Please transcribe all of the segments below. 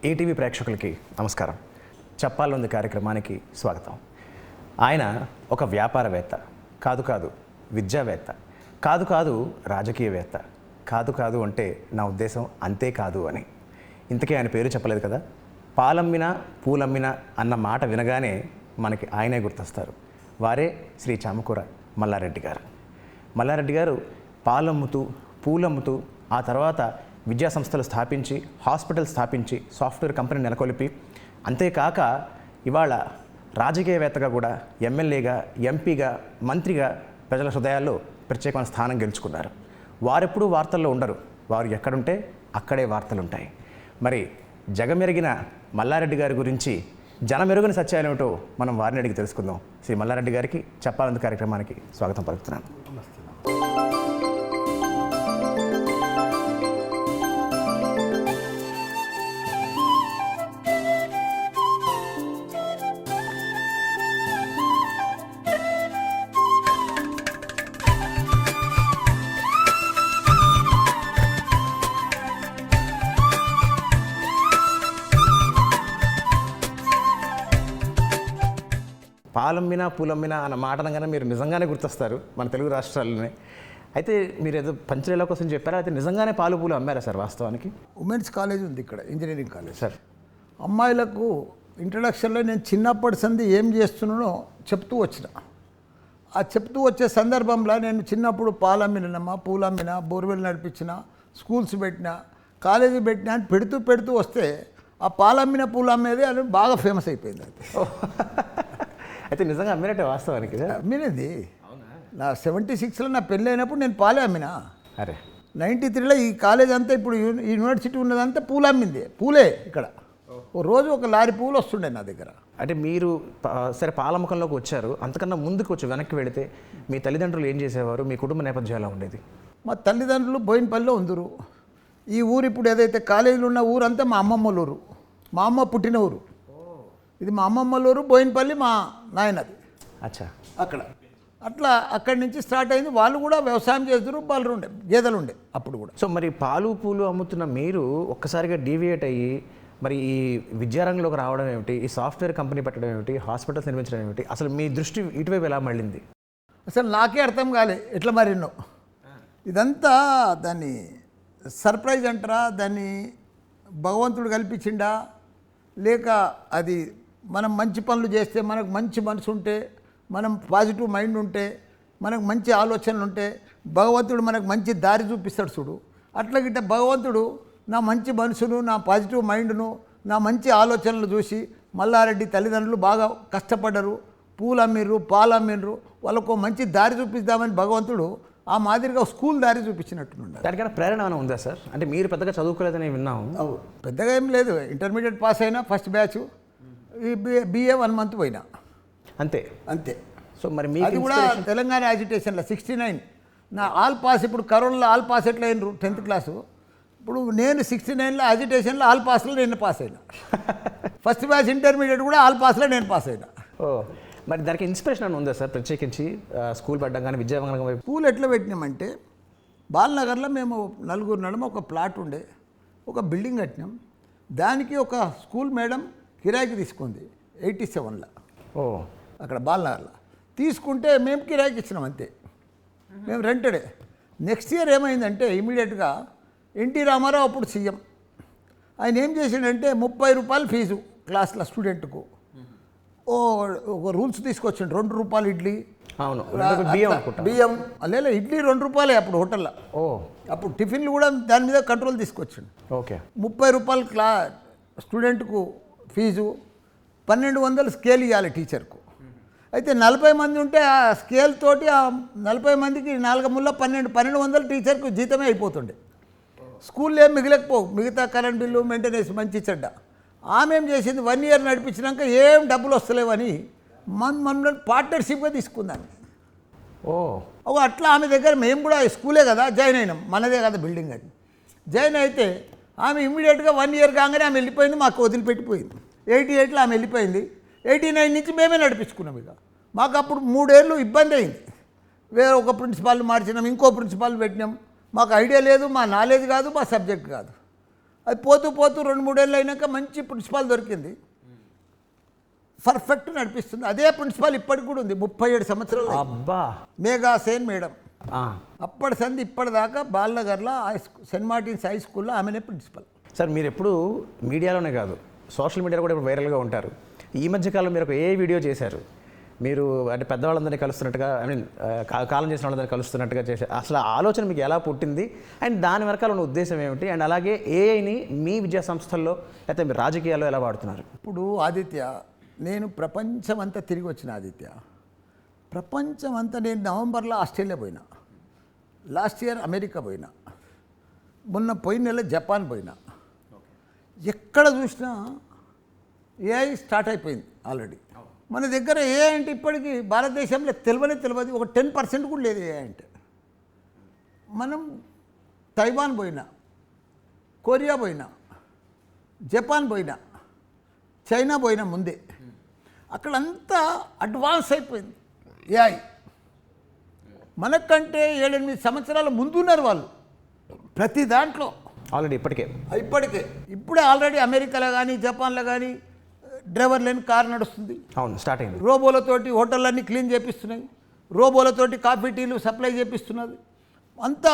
ETV ప్రేక్షకులకి నమస్కారం. చెప్పాలనుంది కార్యక్రమానికి స్వాగతం. ఆయన ఒక వ్యాపారవేత్త కాదు, విద్యావేత్త కాదు, రాజకీయవేత్త కాదు అంటే నా ఉద్దేశం అంతేకాదు అని. ఇంతకీ ఆయన పేరు చెప్పలేదు కదా. పాలమ్మినా పూలమ్మినా అన్న మాట వినగానే మనకి ఆయనే గుర్తొస్తారు. వారే శ్రీ చామకూర మల్లారెడ్డి గారు. మల్లారెడ్డి గారు పాలమ్ముతూ పూలమ్ముతూ ఆ తర్వాత విద్యా సంస్థలు స్థాపించి, హాస్పిటల్ స్థాపించి, సాఫ్ట్వేర్ కంపెనీ నెలకొల్పి, అంతేకాక ఇవాళ రాజకీయవేత్తగా కూడా ఎమ్మెల్యేగా, ఎంపీగా, మంత్రిగా ప్రజల హృదయాల్లో ప్రత్యేకమైన స్థానం గెలుచుకున్నారు. వారెప్పుడూ వార్తల్లో ఉండరు. వారు ఎక్కడుంటే అక్కడే వార్తలు ఉంటాయి. మరి జగమెరిగిన మల్లారెడ్డి గారి గురించి జనమెరుగని సత్యాలేమిటో మనం వారిని అడిగి తెలుసుకుందాం. శ్రీ మల్లారెడ్డి గారికి చెప్పాలనుంది కార్యక్రమానికి స్వాగతం పలుకుతున్నాను. పాలమ్మినా పూలమ్మినా అన్న మాట అనగానే మీరు నిజంగానే గుర్తొస్తారు మన తెలుగు రాష్ట్రాల్లోనే. అయితే మీరు ఏదో పంచలేల కోసం చెప్పారా, అయితే నిజంగానే పాలు పూలు అమ్మారా సార్ వాస్తవానికి? ఉమెన్స్ కాలేజ్ ఉంది ఇక్కడ, ఇంజనీరింగ్ కాలేజ్ సార్. అమ్మాయిలకు ఇంట్రడక్షన్లో నేను చిన్నప్పటి సంది ఏం చేస్తున్నానో చెప్తూ వచ్చిన. ఆ చెప్తూ వచ్చే సందర్భంలో నేను చిన్నప్పుడు పాలు అమ్మినమ్మా, పూలు అమ్మిన, బోర్వెల్ నడిపించిన, స్కూల్స్ పెట్టిన, కాలేజీ పెట్టిన అని పెడుతూ వస్తే ఆ పాలు అమ్మిన పూలు అమ్మేది అని బాగా ఫేమస్ అయిపోయింది. అయితే నిజంగా అమ్మినట్టే వాస్తవానికి? అమ్మినది నా 76లో నా పెళ్ళి అయినప్పుడు నేను పాలే అమ్మినా. అరే 93లో ఈ కాలేజ్ అంతా ఇప్పుడు యూనివర్సిటీ ఉన్నదంతా పూలు అమ్మింది. పూలే ఇక్కడ ఓ రోజు ఒక లారీ పూలు వస్తుండే నా దగ్గర. అంటే మీరు సరే పాలమ్మకంలోకి వచ్చారు, అంతకన్నా ముందుకు వచ్చి వెనక్కి వెళితే మీ తల్లిదండ్రులు ఏం చేసేవారు, మీ కుటుంబ నేపథ్యం ఎలా ఉండేది? మా తల్లిదండ్రులు బోయినపల్లిలో ఉందరు. ఈ ఊరు ఇప్పుడు ఏదైతే కాలేజీలో ఉన్న ఊరంతా మా అమ్మమ్మల ఊరు, మా అమ్మ పుట్టిన ఊరు. ఇది మా అమ్మమ్మల ఊరు, బోయినపల్లి మా నాయనది. అచ్చా. అక్కడ అట్లా అక్కడి నుంచి స్టార్ట్ అయింది. వాళ్ళు కూడా వ్యవసాయం చేస్తారు, వాళ్ళు ఉండే గేదెలు ఉండే అప్పుడు కూడా. సో మరి పాలు పూలు అమ్ముతున్న మీరు ఒక్కసారిగా డీవియేట్ అయ్యి మరి ఈ విద్యారంగంలోకి రావడం ఏమిటి, ఈ సాఫ్ట్వేర్ కంపెనీ పెట్టడం ఏమిటి, హాస్పిటల్స్ నిర్మించడం ఏమిటి, అసలు మీ దృష్టి ఇటువైపు ఎలా మళ్ళింది? అసలు నాకే అర్థం కాలే ఎట్లా మరిన్నో. ఇదంతా దాన్ని సర్ప్రైజ్ అంటారా, దాన్ని భగవంతుడు కల్పించిండా, లేక అది మనం మంచి పనులు చేస్తే, మనకు మంచి మనసు ఉంటే, మనం పాజిటివ్ మైండ్ ఉంటే, మనకు మంచి ఆలోచనలు ఉంటే భగవంతుడు మనకు మంచి దారి చూపిస్తాడు చూడు. అట్లా గిట్ట భగవంతుడు నా మంచి మనసును, నా పాజిటివ్ మైండ్ను, నా మంచి ఆలోచనలు చూసి మల్లారెడ్డి తల్లిదండ్రులు బాగా కష్టపడ్డరు, పూలు అమ్మిర్రు, పాలు అమ్మిర్రు, వాళ్ళకు మంచి దారి చూపిద్దామని భగవంతుడు ఆ మాదిరిగా స్కూల్ దారి చూపించినట్టున్నాడు. దానికన్నా ప్రేరణ ఏమైనా ఉందా సార్? అంటే మీరు పెద్దగా చదువుకోలేదని విన్నాము. పెద్దగా ఏం లేదు, ఇంటర్మీడియట్ పాస్ అయినా ఫస్ట్ బ్యాచ్, ఈ BA 1 month పోయినా అంతే. సో మరి అది కూడా తెలంగాణ యాజిటేషన్లో 69 నా ఆల్ పాస్. ఇప్పుడు కరోనాలో ఆల్ పాస్ ఎట్లా అయినరు 10th క్లాసు, ఇప్పుడు నేను 69లో యాజిటేషన్లో ఆల్ పాస్లో నేను పాస్ అయినా. ఫస్ట్ బ్యాచ్ ఇంటర్మీడియట్ కూడా ఆల్ పాస్లో నేను పాస్ అయినా. మరి దానికి ఇన్స్పిరేషన్ అని ఉందా సార్ ప్రత్యేకించి స్కూల్ పెట్టడం కానీ విద్యారంగం వైపు? స్కూల్ ఎట్లా పెట్టినామంటే బాలనగర్లో మేము నలుగురు నడుమ ఒక ప్లాట్ ఉండే, ఒక బిల్డింగ్ కట్టినాం. దానికి ఒక స్కూల్ మేడం కిరాయికి తీసుకుంది 87లో. అక్కడ బాలనగర్లో తీసుకుంటే మేము కిరాయికి ఇచ్చినాం అంతే, మేము రెంటెడే. నెక్స్ట్ ఇయర్ ఏమైందంటే ఇమీడియట్గా ఎన్టీ రామారావు అప్పుడు సీఎం, ఆయన ఏం చేసిండంటే 30 రూపాయలు ఫీజు క్లాస్లో స్టూడెంట్కు ఒక రూల్స్ తీసుకొచ్చిండు. 2 రూపాయలు ఇడ్లీ, అవును బియ్యం లేదా ఇడ్లీ 2 రూపాయలే అప్పుడు హోటల్లో. అప్పుడు టిఫిన్లు కూడా దాని మీద కంట్రోల్ తీసుకొచ్చిండు. 30 రూపాయలు స్టూడెంట్కు ఫీజు, 1200 స్కేల్ ఇవ్వాలి టీచర్కు. అయితే 40 మంది ఉంటే ఆ స్కేల్ తోటి ఆ 40 మందికి 4 ముళ్ళ 1200 టీచర్కు జీతమే అయిపోతుండే. స్కూల్లో ఏం మిగిలకపోవు, మిగతా కరెంట్ బిల్లు, మెయింటెనెన్స్ మంచి చెడ్డ. ఆమె ఏం చేసింది, 1 year నడిపించినాక ఏం డబ్బులు వస్తలేవని మన పార్ట్నర్షిప్గా తీసుకుందాం. అట్లా ఆమె దగ్గర మేము కూడా స్కూలే కదా జాయిన్ అయినాం, మనదే కదా బిల్డింగ్ అది. జాయిన్ అయితే ఆమె ఇమ్మీడియట్గా 1 year కాగానే ఆమె వెళ్ళిపోయింది, మాకు వదిలిపెట్టిపోయింది. 88లో ఆమె వెళ్ళిపోయింది. 89 నుంచి మేమే నడిపించుకున్నాం. ఇక మాకు అప్పుడు 3 ఏళ్ళు ఇబ్బంది అయింది. వేరే ఒక ప్రిన్సిపాల్ మార్చినాం, ఇంకో ప్రిన్సిపాల్ పెట్టినాం. మాకు ఐడియా లేదు, మా నాలెడ్జ్ కాదు, మా సబ్జెక్ట్ కాదు. అది పోతూ పోతూ 2-3 ఏళ్ళు అయినాక మంచి ప్రిన్సిపాల్ దొరికింది, పర్ఫెక్ట్ నడిపిస్తుంది. అదే ప్రిన్సిపాల్ ఇప్పటికి కూడా ఉంది, 37 సంవత్సరాలు. అబ్బా. మేఘా సేన్ మేడం. అప్పటి సంది ఇప్పటిదాకా బాలనగర్లో సెయింట్ మార్టిన్స్ హై స్కూల్లో ఆమెనే ప్రిన్సిపల్. సార్ మీరు ఎప్పుడు మీడియాలోనే కాదు సోషల్ మీడియాలో కూడా ఇప్పుడు వైరల్గా ఉంటారు. ఈ మధ్యకాలం మీరు ఒక వీడియో చేశారు, మీరు అంటే పెద్దవాళ్ళందరినీ కలుస్తున్నట్టుగా, ఐ మీన్ కాలం చేసిన వాళ్ళందరినీ కలుస్తున్నట్టుగా చేశారు. అసలు ఆ ఆలోచన మీకు ఎలా పుట్టింది అండ్ దాని వెనకాల ఉన్న ఉద్దేశం ఏమిటి? అండ్ అలాగే ఏఐని మీ విద్యా సంస్థల్లో లేకపోతే మీ రాజకీయాల్లో ఎలా వాడుతున్నారు? ఇప్పుడు ఆదిత్య, నేను ప్రపంచం అంతా తిరిగి వచ్చిన ఆదిత్య. ప్రపంచం అంతా నేను నవంబర్లో ఆస్ట్రేలియా పోయినా, లాస్ట్ ఇయర్ అమెరికా పోయినా, మొన్న పోయిన నెల జపాన్ పోయినా. ఎక్కడ చూసినా ఏఐ స్టార్ట్ అయిపోయింది ఆల్రెడీ. మన దగ్గర ఏఐ అంటే ఇప్పటికీ భారతదేశంలో తెలియదు, ఒక 10% కూడా లేదు ఏఐ అంటే. మనం తైవాన్ పోయినా, కొరియా పోయినా, జపాన్ పోయినా, చైనా పోయినా ముందే, అక్కడంతా అడ్వాన్స్ అయిపోయింది ఏఐ. మనకంటే 7-8 సంవత్సరాల ముందున్నారు వాళ్ళు ప్రతి దాంట్లో ఆల్రెడీ ఇప్పుడే ఆల్రెడీ అమెరికాలో కానీ జపాన్లో కానీ డ్రైవర్ లేని కారు నడుస్తుంది. అవును, స్టార్ట్ అయింది. రోబోలతోటి హోటళ్ళన్నీ క్లీన్ చేపిస్తున్నాయి, రోబోలతోటి కాఫీ టీలు సప్లై చేపిస్తున్నది. అంతా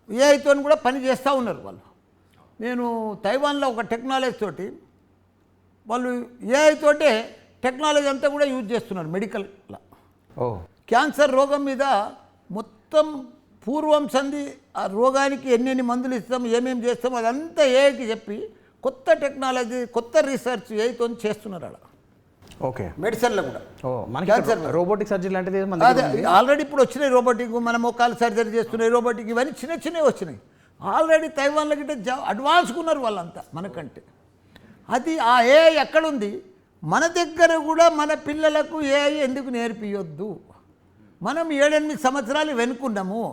ఏఐతో కూడా పని చేస్తూ ఉన్నారు వాళ్ళు. నేను తైవాన్లో ఒక టెక్నాలజీ తోటి, వాళ్ళు ఏఐ తోటే టెక్నాలజీ అంతా కూడా యూజ్ చేస్తున్నారు మెడికల్లో. క్యాన్సర్ రోగం మీద మొత్తం పూర్వం సంధి ఆ రోగానికి ఎన్నెన్ని మందులు ఇస్తాం, ఏమేమి చేస్తాం అదంతా ఏఐకి చెప్పి కొత్త టెక్నాలజీ, కొత్త రీసెర్చ్ ఏఐతో చేస్తున్నారు అలా. ఓకే, మెడిసిన్లో కూడా క్యాన్సర్ రోబోటిక్ సర్జరీ లాంటిది అదే ఆల్రెడీ ఇప్పుడు వచ్చినాయి. రోబోటిక్, మన మోకాలు సర్జరీ చేస్తున్నాయి రోబోటిక్, ఇవన్నీ చిన్నవి వచ్చినాయి. ఆల్రెడీ తైవాన్లో గిట్ట అడ్వాన్స్గా ఉన్నారు వాళ్ళంతా మనకంటే. అది ఆ ఏఐ ఎక్కడుంది? మన దగ్గర కూడా మన పిల్లలకు ఏఐ ఎందుకు నేర్పియొద్దు? మనం 7-8 సంవత్సరాలు వెనుకున్నాము,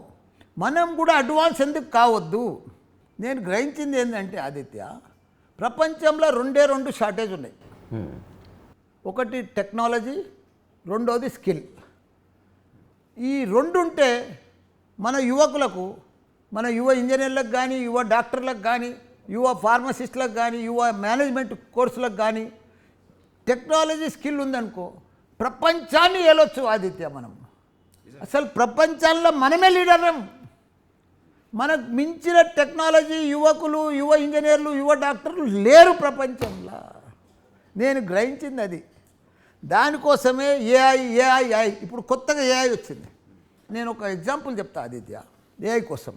మనం కూడా అడ్వాన్స్ ఎందుకు కావద్దు? నేను గ్రహించింది ఏంటంటే ఆదిత్య, ప్రపంచంలో 2 షార్టేజ్ ఉన్నాయి. ఒకటి టెక్నాలజీ, రెండోది స్కిల్. ఈ 2 ఉంటే మన యువకులకు, మన యువ ఇంజనీర్లకు కానీ, యువ డాక్టర్లకు కానీ, యువ ఫార్మసిస్టులకు కానీ, యువ మేనేజ్మెంట్ కోర్సులకు కానీ టెక్నాలజీ స్కిల్ ఉందనుకో ప్రపంచాన్ని ఏలొచ్చు ఆదిత్య. మనం అసలు ప్రపంచంలో మనమే లీడరం. మనకు మించిన టెక్నాలజీ యువకులు, యువ ఇంజనీర్లు, యువ డాక్టర్లు లేరు ప్రపంచంలో. నేను గ్రహించింది అది. దానికోసమే ఏఐ ఇప్పుడు కొత్తగా ఏఐ వచ్చింది. నేను ఒక ఎగ్జాంపుల్ చెప్తా ఆదిత్య ఏఐ కోసం.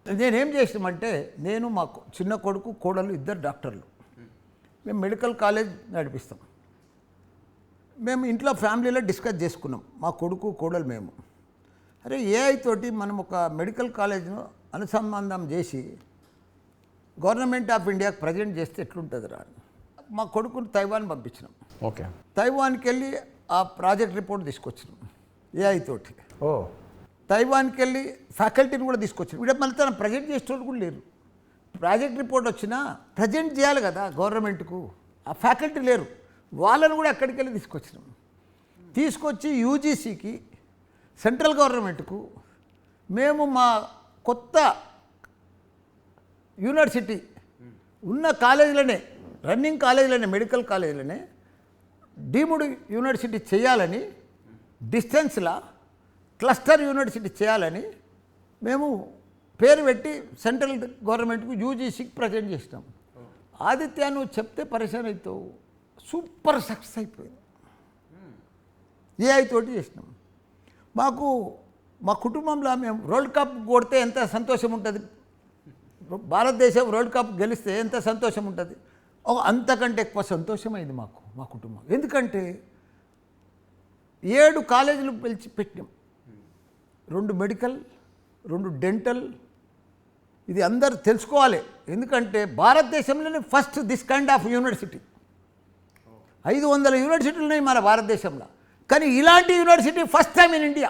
నేనేం చేసినామంటే, నేను మా చిన్న కొడుకు, కోడలు 2 డాక్టర్లు. మేము మెడికల్ కాలేజ్ నడిపిస్తాం. మేము ఇంట్లో ఫ్యామిలీలో డిస్కస్ చేసుకున్నాం, మా కొడుకు కోడలు మేము. అరే ఏఐ తోటి మనం ఒక మెడికల్ కాలేజ్ను అనుసంధానం చేసి గవర్నమెంట్ ఆఫ్ ఇండియాకి ప్రజెంట్ చేస్తే ఎట్లుంటుంది రా. మా కొడుకుని తైవాన్ పంపించినాం. ఓకే, తైవాన్కి వెళ్ళి ఆ ప్రాజెక్ట్ రిపోర్ట్ తీసుకొచ్చినాం ఏఐ తోటి. తైవాన్కి వెళ్ళి ఫ్యాకల్టీని కూడా తీసుకొచ్చినాం. ఇక్కడ మళ్ళీ తను ప్రజెంట్ చేసేటోళ్ళు కూడా లేరు. ప్రాజెక్ట్ రిపోర్ట్ వచ్చినా ప్రజెంట్ చేయాలి కదా గవర్నమెంట్కు, ఆ ఫ్యాకల్టీ లేరు. వాళ్ళని కూడా ఎక్కడికి వెళ్ళి తీసుకొచ్చి యూజీసీకి, సెంట్రల్ గవర్నమెంట్కు మేము మా కొత్త యూనివర్సిటీ ఉన్న కాలేజీలనే, రన్నింగ్ కాలేజీలనే, మెడికల్ కాలేజీలనే డీమ్డ్ యూనివర్సిటీ చేయాలని, డిస్టెన్స్లా క్లస్టర్ యూనివర్సిటీ చేయాలని మేము పేరు పెట్టి సెంట్రల్ గవర్నమెంట్కు యూజీసీకి ప్రజెంట్ చేసినాం. ఆదిత్య నువ్వు చెప్తే పరిశాన్ అవుతావు, సూపర్ సక్సెస్ అయిపోయింది. ఏఐ తోటి చేసినాం. మాకు మా కుటుంబంలో మేము వరల్డ్ కప్ కొడితే ఎంత సంతోషం ఉంటుంది, భారతదేశం వరల్డ్ కప్ గెలిస్తే ఎంత సంతోషం ఉంటుంది, అంతకంటే ఎక్కువ సంతోషమైంది మాకు, మా కుటుంబం. ఎందుకంటే 7 కాలేజీలు పెట్టినాం, 2 మెడికల్, 2 డెంటల్. ఇది అందరు తెలుసుకోవాలి. ఎందుకంటే భారతదేశంలోనే first this kind of university. 500 యూనివర్సిటీలు ఉన్నాయి మన భారతదేశంలో, కానీ ఇలాంటి university first time in India.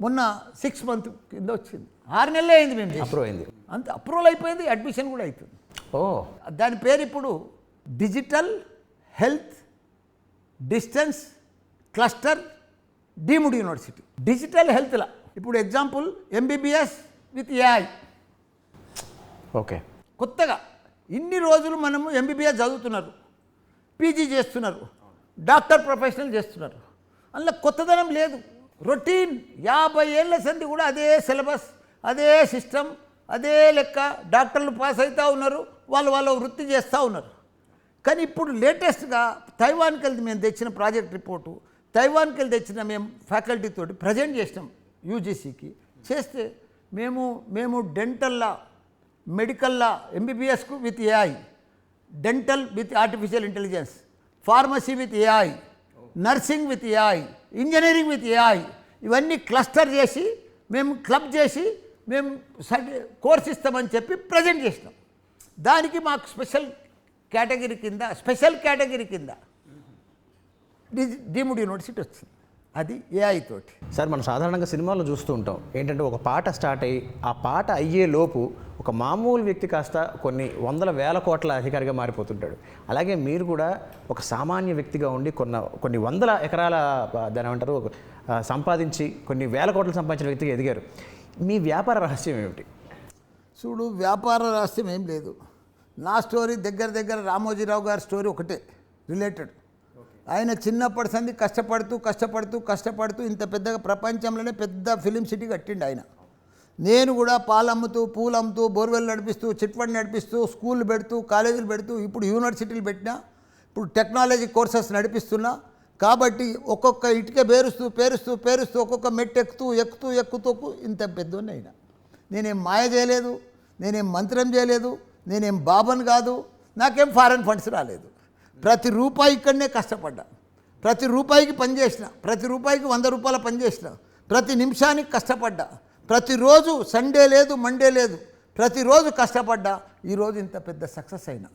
మొన్న 6 మంత్ కింద వచ్చింది, 6 నెలలే అయింది మేము అప్రూవ్ అయింది. అంత అప్రూవల్ అయిపోయింది, అడ్మిషన్ కూడా అవుతుంది. దాని పేరు ఇప్పుడు digital health distance cluster deemed university. Digital హెల్త్లా ఇప్పుడు example MBBS with AI. Okay, కొత్తగా ఇన్ని రోజులు మనము ఎంబీబీఎస్ చదువుతున్నారు, పీజీ చేస్తున్నారు, డాక్టర్ ప్రొఫెషనల్ చేస్తున్నారు, అందులో కొత్తదనం లేదు. రొటీన్ 50 ఏళ్ళ సంది కూడా అదే సిలబస్, అదే సిస్టమ్, అదే లెక్క. డాక్టర్లు పాస్ అవుతూ ఉన్నారు, వాళ్ళు వృత్తి చేస్తూ ఉన్నారు. కానీ ఇప్పుడు లేటెస్ట్గా తైవాన్కి వెళ్తే మేము తెచ్చిన ప్రాజెక్ట్ రిపోర్టు, తైవాన్కి వెళ్ళి తెచ్చిన మేము ఫ్యాకల్టీతో ప్రజెంట్ చేసినాం యూజీసీకి. చేస్తే మేము డెంటల్లా, మెడికల్లా, ఎంబీబీఎస్కు with AI, dental with artificial intelligence, pharmacy with AI, nursing with AI, engineering with AI, ఇవన్నీ క్లస్టర్ చేసి మేము క్లబ్ చేసి మేము కోర్స్ ఇస్తామని చెప్పి ప్రజెంట్ చేసినాం. దానికి మాకు స్పెషల్ కేటగిరీ కింద డీమ్డ్ యూనివర్సిటీ వచ్చింది. అది ఏఐ తోటి. సార్, మనం సాధారణంగా సినిమాల్లో చూస్తూ ఉంటాం ఏంటంటే ఒక పాట స్టార్ట్ అయ్యి ఆ పాట అయ్యే లోపు ఒక మామూలు వ్యక్తి కాస్త కొన్ని వందల వేల కోట్ల అధికారిగా మారిపోతుంటాడు. అలాగే మీరు కూడా ఒక సామాన్య వ్యక్తిగా ఉండి కొన్ని వందల ఎకరాల దాని ఏమంటారు సంపాదించి కొన్ని వేల కోట్లు సంపాదించిన వ్యక్తిగా ఎదిగారు. మీ వ్యాపార రహస్యం ఏమిటి? చూడు, వ్యాపార రహస్యం ఏం లేదు. నా స్టోరీ దగ్గర రామోజీరావు గారి స్టోరీ ఒకటే రిలేటెడ్. ఆయన చిన్నప్పటి సంది కష్టపడుతూ ఇంత పెద్దగా ప్రపంచంలోనే పెద్ద ఫిలిం సిటీ కట్టిండు ఆయన. నేను కూడా పాలు అమ్ముతూ, పూలు అమ్ముతూ, బోర్వెల్ నడిపిస్తూ, చిట్ ఫండ్ నడిపిస్తూ, స్కూళ్ళు పెడుతూ, కాలేజీలు పెడుతూ, ఇప్పుడు యూనివర్సిటీలు పెట్టినా, ఇప్పుడు టెక్నాలజీ కోర్సెస్ నడిపిస్తున్నా. కాబట్టి ఒక్కొక్క ఇటుక పేరుస్తూ ఒక్కొక్క మెట్టు ఎక్కుతూ ఇంత పెద్దోన్ని అయినా. నేనేం మాయ చేయలేదు, నేనేం మంత్రం చేయలేదు, నేనేం బాబన్ కాదు, నాకేం ఫారెన్ ఫండ్స్ రాలేదు. ప్రతి రూపాయి ఇక్కడనే కష్టపడ్డా, ప్రతి రూపాయికి పనిచేసిన, ప్రతి రూపాయికి 100 రూపాయల పనిచేసిన, ప్రతి నిమిషానికి కష్టపడ్డా, ప్రతిరోజు సండే లేదు మండే లేదు, ప్రతిరోజు కష్టపడ్డా. ఈరోజు ఇంత పెద్ద సక్సెస్ అయినా.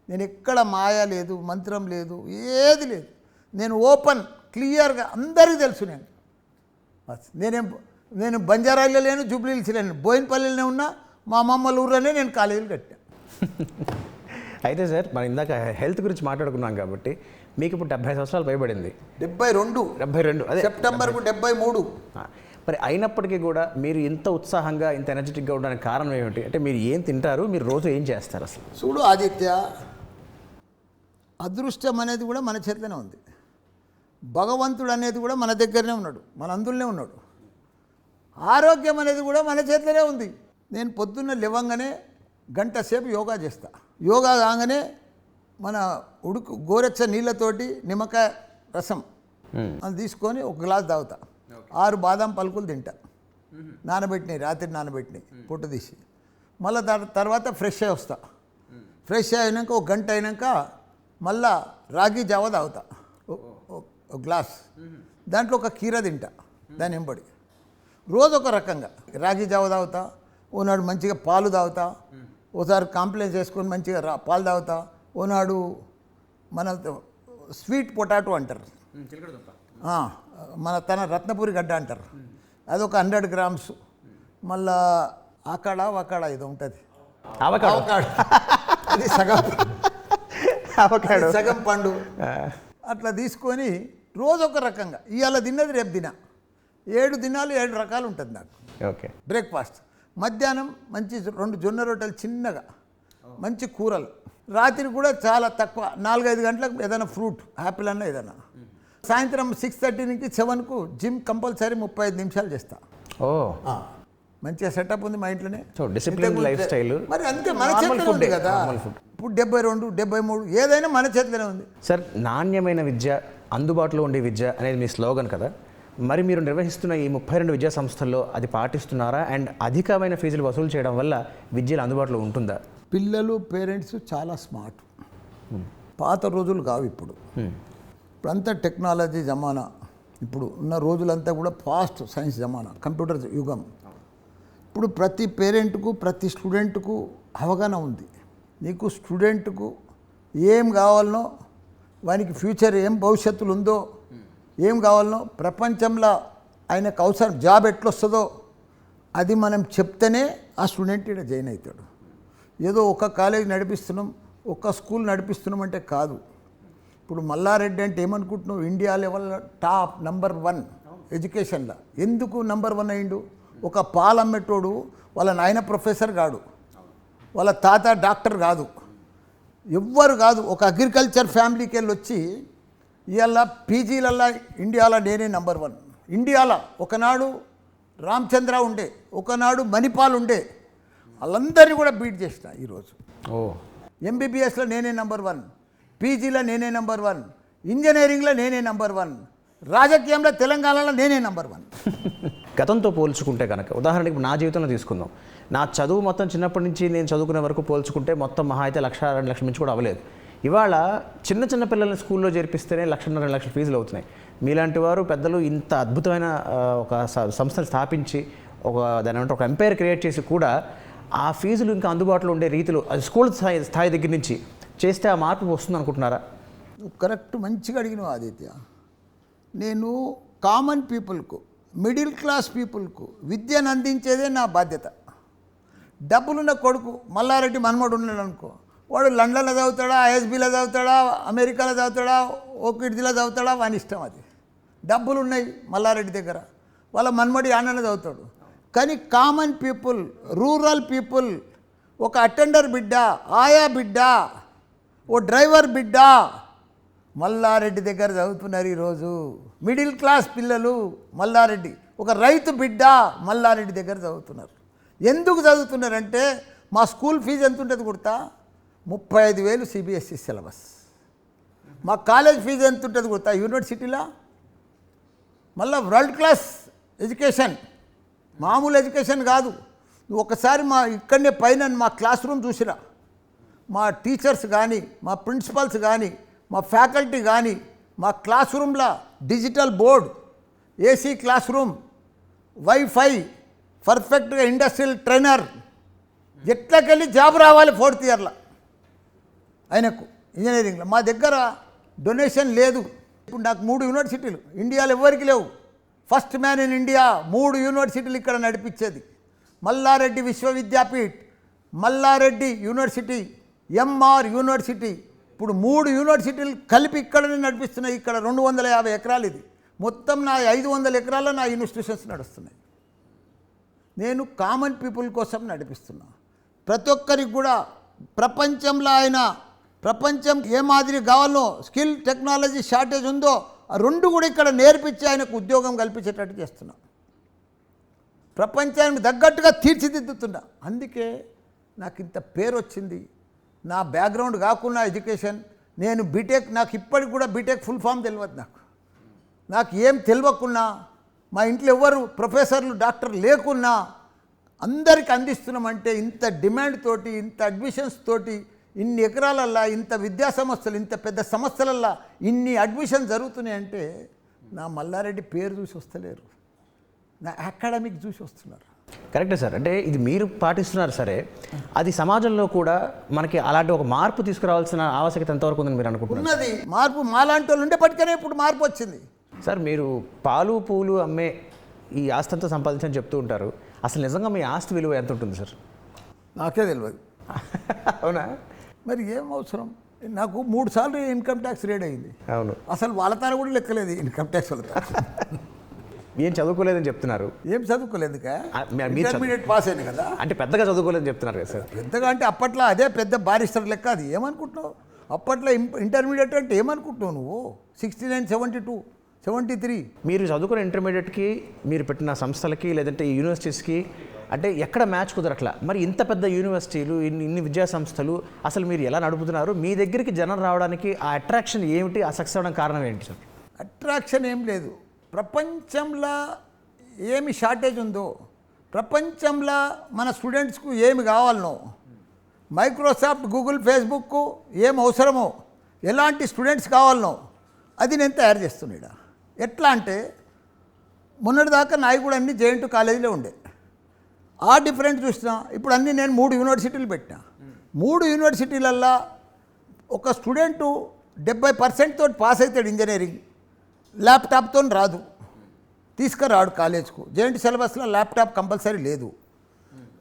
నేను ఎక్కడ మాయ లేదు, మంత్రం లేదు, ఏది లేదు. నేను ఓపెన్ క్లియర్గా అందరికీ తెలుసు. నేను బంజారాలో లేను, జూబ్లీహిల్స్ లేను, బోయినపల్లిలోనే ఉన్నా. మా అమ్మమ్మల ఊర్లోనే నేను కాలేజీలు కట్టా. అయితే సార్, మనం ఇందాక హెల్త్ గురించి మాట్లాడుకున్నాం కాబట్టి మీకు ఇప్పుడు 70 సంవత్సరాలు పైబడింది. 72 అదే సెప్టెంబర్కు 73. మరి అయినప్పటికీ కూడా మీరు ఇంత ఉత్సాహంగా ఇంత ఎనర్జెటిక్గా ఉండడానికి కారణం ఏమిటి? అంటే మీరు ఏం తింటారు, మీరు రోజు ఏం చేస్తారు అసలు? చూడు ఆదిత్య, అదృష్టం అనేది కూడా మన చేతిలోనే ఉంది. భగవంతుడు అనేది కూడా మన దగ్గరనే ఉన్నాడు, మన అందులోనే ఉన్నాడు. ఆరోగ్యం అనేది కూడా మన చేతిలోనే ఉంది. నేను పొద్దున్న లేవంగానే గంట సేపు యోగా చేస్తా. యోగా కాగానే మన గోరెచ్చ నీళ్ళతోటి నిమ్మకాయ రసం అది తీసుకొని ఒక గ్లాస్ తాగుతా. 6 బాదం పలుకులు తింటా, నానబెట్టినాయి, రాత్రి నానబెట్టినాయి, పొట్టు తీసి. మళ్ళీ తర్వాత ఫ్రెష్ అయి వస్తా. ఫ్రెష్ అయినాక ఒక గంట అయినాక మళ్ళా రాగి జావ తాగుతా, ఒక గ్లాస్. దాంట్లో ఒక కీర తింటా దాని వెంబడి. రోజు ఒక రకంగా రాగి జావ తాగుతా. ఓనాడు మంచిగా పాలు తాగుతా, ఓసారి కాంప్లెక్స్ చేసుకొని మంచిగా పాలు తాగుతా. ఓనాడు మన స్వీట్ పొటాటో అంటారు, తన రత్నపురి గడ్డ అంటారు, అదొక 100 గ్రామ్స్. మళ్ళా వకాడ ఇది ఉంటుంది, అది సగం పండు. అట్లా తీసుకొని రోజు ఒక రకంగా. ఇవాళ తిన్నది రేపు 7 దినాలు 7 రకాలు ఉంటుంది నాకు. ఓకే. బ్రేక్ఫాస్ట్, మధ్యాహ్నం మంచి 2 జొన్న రొట్టెలు చిన్నగా, మంచి కూరలు. రాత్రి కూడా చాలా తక్కువ, 4-5 గంటలకు ఏదైనా ఫ్రూట్, యాపిల్ అన్న ఏదైనా. సాయంత్రం 6:30 నుంచి 7కు జిమ్ కంపల్సరీ 35 నిమిషాలు చేస్తా. మంచిగా సెటప్ ఉంది మా ఇంట్లోనే. Discipline life style. మరి అంతే, మన చేతిలో ఉంది కదా. ఇప్పుడు 72, 73 ఏదైనా మన చేతిలోనే ఉంది. సార్, నాణ్యమైన విద్య, అందుబాటులో ఉండే విద్య అనేది మీ స్లోగన్ కదా. మరి మీరు నిర్వహిస్తున్న ఈ 32 విద్యా సంస్థల్లో అది పాటిస్తున్నారా? అండ్ అధికమైన ఫీజులు వసూలు చేయడం వల్ల విద్యలు అందుబాటులో ఉంటుందా? పిల్లలు, పేరెంట్స్ చాలా స్మార్ట్. పాత రోజులు కావు ఇప్పుడు. ఇప్పుడంతా టెక్నాలజీ జమానా. ఇప్పుడు ఉన్న రోజులంతా కూడా ఫాస్ట్ సైన్స్ జమానా, కంప్యూటర్ యుగం. ఇప్పుడు ప్రతి పేరెంట్కు, ప్రతి స్టూడెంట్కు అవగాహన ఉంది. నీకు స్టూడెంట్కు ఏం కావాలనో, వానికి ఫ్యూచర్ ఏం భవిష్యత్తులు ఉందో, ఏం కావాలనో, ప్రపంచంలో ఆయనకు అవసరం జాబ్ ఎట్లొస్తుందో అది మనం చెప్తేనే ఆ స్టూడెంట్ ఇక్కడ జాయిన్ అవుతాడు. ఏదో ఒక కాలేజ్ నడిపిస్తున్నాం, ఒక స్కూల్ నడిపిస్తున్నాం అంటే కాదు. ఇప్పుడు మల్లారెడ్డి అంటే ఏమనుకుంటున్నావు? ఇండియా లెవెల్లో టాప్ నంబర్ 1 ఎడ్యుకేషన్లో. ఎందుకు నంబర్ 1 అయిండు? ఒక పాలమ్మేటోడు వాళ్ళ నాయన ప్రొఫెసర్ కాడు, వాళ్ళ తాత డాక్టర్ కాదు, ఎవ్వరు కాదు. ఒక అగ్రికల్చర్ ఫ్యామిలీకి వెళ్ళి వచ్చి ఇవాళ పీజీలల్లా ఇండియాలో నేనే నెంబర్ 1. ఇండియాలో ఒకనాడు రామచంద్ర ఉండే, ఒకనాడు మణిపాల్ ఉండే, వాళ్ళందరినీ కూడా బీట్ చేసిన ఈరోజు. ఎంబీబీఎస్లో నేనే నెంబర్ 1, పీజీలో నేనే నెంబర్ 1, ఇంజనీరింగ్లో నేనే నెంబర్ 1, రాజకీయంలో తెలంగాణలో నేనే నెంబర్ 1. గతంతో పోల్చుకుంటే కనుక ఉదాహరణకి నా జీవితంలో తీసుకుందాం. నా చదువు మొత్తం చిన్నప్పటి నుంచి నేను చదువుకునే వరకు పోల్చుకుంటే మొత్తం మహా అయితే 1,00,000-2 లక్షల నుంచి కూడా అవ్వలేదు. ఇవాళ చిన్న చిన్న పిల్లల్ని స్కూల్లో చేర్పిస్తేనే 1,00,000-2 లక్షల ఫీజులు అవుతున్నాయి. మీలాంటి వారు పెద్దలు ఇంత అద్భుతమైన ఒక సంస్థను స్థాపించి దాని ఒక ఎంపైర్ క్రియేట్ చేసి కూడా ఆ ఫీజులు ఇంకా అందుబాటులో ఉండే రీతిలో అది స్కూల్ స్థాయి దగ్గర నుంచి చేస్తే ఆ మార్పు వస్తుంది అనుకుంటున్నారా? కరెక్ట్, మంచిగా అడిగినావు ఆదిత్య. నేను కామన్ పీపుల్కు, మిడిల్ క్లాస్ పీపుల్కు విద్యను అందించేదే నా బాధ్యత. డబ్బులున్న కొడుకు మల్లారెడ్డి మన్మడు ఉన్నాడు అనుకో, వాడు లండన్లో చదువుతాడా, ఐఎస్బీలో చదువుతాడా, అమెరికాలో చదువుతాడా, ఓకిడ్జిలో చదువుతాడా, వాని ఇష్టం. అది డబ్బులు ఉన్నాయి మల్లారెడ్డి దగ్గర, వాళ్ళ మన్మడి ఆననే చదువుతాడు. కానీ కామన్ పీపుల్, రూరల్ పీపుల్, ఒక అటెండర్ బిడ్డ, ఆయా బిడ్డ, ఓ డ్రైవర్ బిడ్డ మల్లారెడ్డి దగ్గర చదువుతున్నారు ఈరోజు. మిడిల్ క్లాస్ పిల్లలు మల్లారెడ్డి, ఒక రైతు బిడ్డ మల్లారెడ్డి దగ్గర చదువుతున్నారు. ఎందుకు చదువుతున్నారంటే మా స్కూల్ ఫీజు ఎంత ఉంటుంది కుడతా? 35,000 సిబిఎస్ఈ సిలబస్. మా కాలేజ్ ఫీజు ఎంత ఉంటుంది కుడతా? యూనివర్సిటీలో మళ్ళీ వరల్డ్ క్లాస్ ఎడ్యుకేషన్, మామూలు ఎడ్యుకేషన్ కాదు. నువ్వు ఒకసారి మా ఇక్కడనే పైన మా క్లాస్ రూమ్ చూసిరా, మా టీచర్స్ కానీ, మా ప్రిన్సిపల్స్ కానీ, మా ఫ్యాకల్టీ కానీ, మా క్లాస్ రూమ్లో digital board, AC class room, wifi, పర్ఫెక్ట్గా ఇండస్ట్రియల్ ట్రైనర్. ఎట్లకెళ్ళి జాబ్ రావాలి 4th ఇయర్లో ఆయనకు ఇంజనీరింగ్లో. మా దగ్గర డొనేషన్ లేదు. ఇప్పుడు నాకు 3 యూనివర్సిటీలు ఇండియాలో ఎవరికి లేవు. ఫస్ట్ మ్యాన్ ఇన్ ఇండియా 3 యూనివర్సిటీలు ఇక్కడ నడిపించేది. Mallareddy Vishwavidyapeeth, Mallareddy university, MR university. ఇప్పుడు 3 యూనివర్సిటీలు కలిపి ఇక్కడనే నడిపిస్తున్నాయి. ఇక్కడ 250 ఎకరాలు ఇది. మొత్తం నా 500 ఎకరాల్లో నా ఇన్స్టిట్యూషన్స్ నడుస్తున్నాయి. నేను కామన్ పీపుల్ కోసం నడిపిస్తున్నా. ప్రతి ఒక్కరికి కూడా ప్రపంచంలో ప్రపంచం ఏ మాదిరి కావాలనో, స్కిల్ టెక్నాలజీ షార్టేజ్ ఉందో ఆ 2 కూడా ఇక్కడ నేర్పించి ఆయనకు ఉద్యోగం కల్పించేటట్టు చేస్తున్నా. ప్రపంచానికి తగ్గట్టుగా తీర్చిదిద్దుతున్నా. అందుకే నాకు ఇంత పేరు వచ్చింది. నా బ్యాక్గ్రౌండ్ కాకుండా ఎడ్యుకేషన్, నేను బీటెక్, నాకు ఇప్పటికి కూడా బీటెక్ ఫుల్ ఫామ్ తెలియదు. నాకు ఏం తెలియకున్నా, మా ఇంట్లో ఎవరు ప్రొఫెసర్లు డాక్టర్ లేకున్నా అందరికి అందిస్తున్నామంటే ఇంత డిమాండ్ తోటి, ఇంత అడ్మిషన్స్ తోటి, ఇన్ని ఎకరాలల్లా, ఇంత విద్యా సంస్థలు, ఇంత పెద్ద సంస్థలల్లా ఇన్ని అడ్మిషన్ జరుగుతున్నాయంటే నా మల్లారెడ్డి పేరు చూసి వస్తలేరు, నా అకాడమిక్ చూసి వస్తున్నారు. కరెక్టే సార్. అంటే ఇది మీరు పాటిస్తున్నారు సరే, అది సమాజంలో కూడా మనకి అలాంటి ఒక మార్పు తీసుకురావాల్సిన ఆవశ్యకత ఎంతవరకు ఉందని మీరు అనుకుంటున్నారు? ఉన్నది మార్పు. మాలాంటి వాళ్ళు ఉండేప్పటికనే ఇప్పుడు మార్పు వచ్చింది. సార్, మీరు పాలు పూలు అమ్మే ఈ ఆస్తి అంతా సంపాదించని చెప్తూ ఉంటారు. అసలు నిజంగా మీ ఆస్తి విలువ ఎంత ఉంటుంది సార్? నాకే తెలియదు. అవునా? మరి ఏం అవసరం? నాకు 3 సార్లు ఇన్కమ్ ట్యాక్స్ రేడ్ అయింది. అవును. అసలు వాళ్ళ తాను కూడా లెక్కలేదు ఇన్కమ్ ట్యాక్స్ వాళ్ళ. ఏం చదువుకోలేదని చెప్తున్నారు? ఏం చదువుకోలేదు, ఇంటర్మీడియట్ పాస్ అయింది కదా. అంటే పెద్దగా చదువుకోలేదని చెప్తున్నారు కదా సార్? పెద్దగా అంటే అప్పట్లో అదే పెద్ద బారిస్టర్ లెక్క. అది ఏమనుకుంటున్నావు? అప్పట్లో ఇంటర్మీడియట్ అంటే ఏమనుకుంటున్నావు నువ్వు? 69, 72, 73. మీరు చదువుకున్న ఇంటర్మీడియట్కి, మీరు పెట్టిన సంస్థలకి, లేదంటే ఈ యూనివర్సిటీస్కి అంటే ఎక్కడ మ్యాచ్ కుదరట్లా. మరి ఇంత పెద్ద యూనివర్సిటీలు, ఇన్ని విద్యా సంస్థలు అసలు మీరు ఎలా నడుపుతున్నారు? మీ దగ్గరికి జనం రావడానికి ఆ అట్రాక్షన్ ఏమిటి? ఆ సక్సెస్ అవ్వడానికి కారణం ఏంటి సార్? అట్రాక్షన్ ఏం లేదు. ప్రపంచంలో ఏమి షార్టేజ్ ఉందో, ప్రపంచంలో మన స్టూడెంట్స్కు ఏమి కావాలనో, మైక్రోసాఫ్ట్, గూగుల్, ఫేస్బుక్ ఏం అవసరమో, ఎలాంటి స్టూడెంట్స్ కావాలనో అది నేను తయారు చేస్తున్నాడు. ఎట్లా అంటే మొన్నటిదాకా నాయి కూడా అన్ని జేఎన్టీ కాలేజీలో ఉండే. ఆ డిఫరెంట్ చూసినా ఇప్పుడు అన్నీ నేను 3 యూనివర్సిటీలు పెట్టినా. 3 యూనివర్సిటీలల్లో ఒక స్టూడెంటు 70% తోటి పాస్ అవుతాడు ఇంజనీరింగ్. ల్యాప్టాప్తో రాదు, తీసుకురాడు కాలేజ్కు. జేఎన్టీ సిలబస్లో ల్యాప్టాప్ కంపల్సరీ లేదు.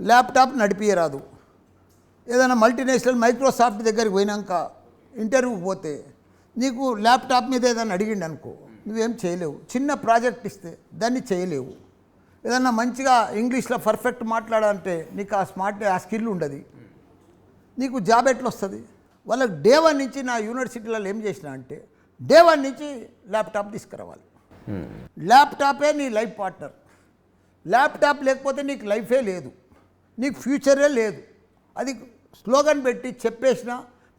ల్యాప్టాప్ నడిపియరాదు. ఏదైనా మల్టీనేషనల్ మైక్రోసాఫ్ట్ దగ్గరికి పోయినాక ఇంటర్వ్యూకి పోతే నీకు ల్యాప్టాప్ మీద ఏదైనా అడిగిండు అనుకో, నువ్వేం చేయలేవు. చిన్న ప్రాజెక్ట్ ఇస్తే దాన్ని చేయలేవు. ఏదన్నా మంచిగా ఇంగ్లీష్లో పర్ఫెక్ట్ మాట్లాడాలంటే నీకు ఆ స్కిల్ ఉండదు. నీకు జాబ్ ఎట్లా వస్తుంది? వాళ్ళకి డే 1 నుంచి నా యూనివర్సిటీలలో ఏం చేసిన అంటే డే 1 నుంచి ల్యాప్టాప్ తీసుకురావాలి. ల్యాప్టాపే నీ లైఫ్ పార్ట్నర్. ల్యాప్టాప్ లేకపోతే నీకు లైఫే లేదు, నీకు ఫ్యూచరే లేదు. అది స్లోగన్ పెట్టి చెప్పేసిన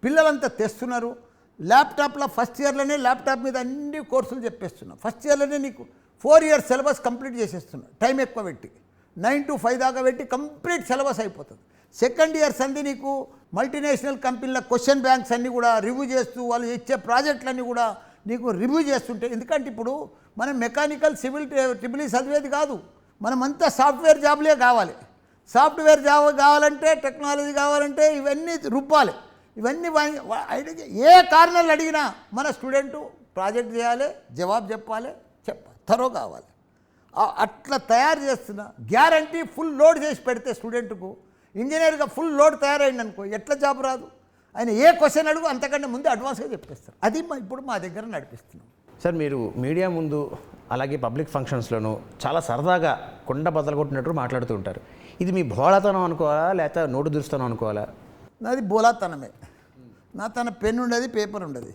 పిల్లలంతా తెస్తున్నారు. ల్యాప్టాప్లో ఫస్ట్ ఇయర్లోనే ల్యాప్టాప్ మీద అన్ని కోర్సులు చెప్పేస్తున్నా. ఫస్ట్ ఇయర్లోనే నీకు 4 ఇయర్స్ సిలబస్ కంప్లీట్ చేసేస్తున్నా. టైం ఎక్కువ పెట్టి 9 to 5 దాకా పెట్టి కంప్లీట్ సిలబస్ అయిపోతుంది. సెకండ్ ఇయర్స్ అంది నీకు మల్టీనేషనల్ కంపెనీల క్వశ్చన్ బ్యాంక్స్ అన్నీ కూడా రివ్యూ చేస్తూ వాళ్ళు ఇచ్చే ప్రాజెక్టులన్నీ కూడా నీకు రివ్యూ చేస్తుంటే, ఎందుకంటే ఇప్పుడు మనం మెకానికల్ సివిల్ ట్రిపుల్ ఈ చదివేది కాదు, మనమంతా సాఫ్ట్వేర్ జాబ్లే కావాలి. సాఫ్ట్వేర్ జాబ్ కావాలంటే టెక్నాలజీ కావాలంటే ఇవన్నీ రూపాలి. ఇవన్నీ ఏ కారణాలు అడిగినా మన స్టూడెంటు ప్రాజెక్ట్ చేయాలి, జవాబు చెప్పాలి, త్వరగా కావాలి. అట్లా తయారు చేస్తున్నా. గ్యారంటీ ఫుల్ లోడ్ చేసి పెడితే స్టూడెంట్కు ఇంజనీర్గా ఫుల్ లోడ్ తయారైంది అనుకో ఎట్లా జాబ్ రాదు. ఆయన ఏ క్వశ్చన్ అడుగు అంతకంటే ముందు అడ్వాన్స్గా చెప్పేస్తారు. అది ఇప్పుడు మా దగ్గర నడిపిస్తున్నాం. సార్, మీరు మీడియా ముందు అలాగే పబ్లిక్ ఫంక్షన్స్లోనూ చాలా సరదాగా కొండ బద్దలు కొట్టినట్టు మాట్లాడుతూ ఉంటారు. ఇది మీ భోళాతనం అనుకోవాలా లేకపోతే నోటు దురుస్తనం అనుకోవాలా? నాది బోలాతనమే. నా తన పెన్ ఉండదు, పేపర్ ఉండదు.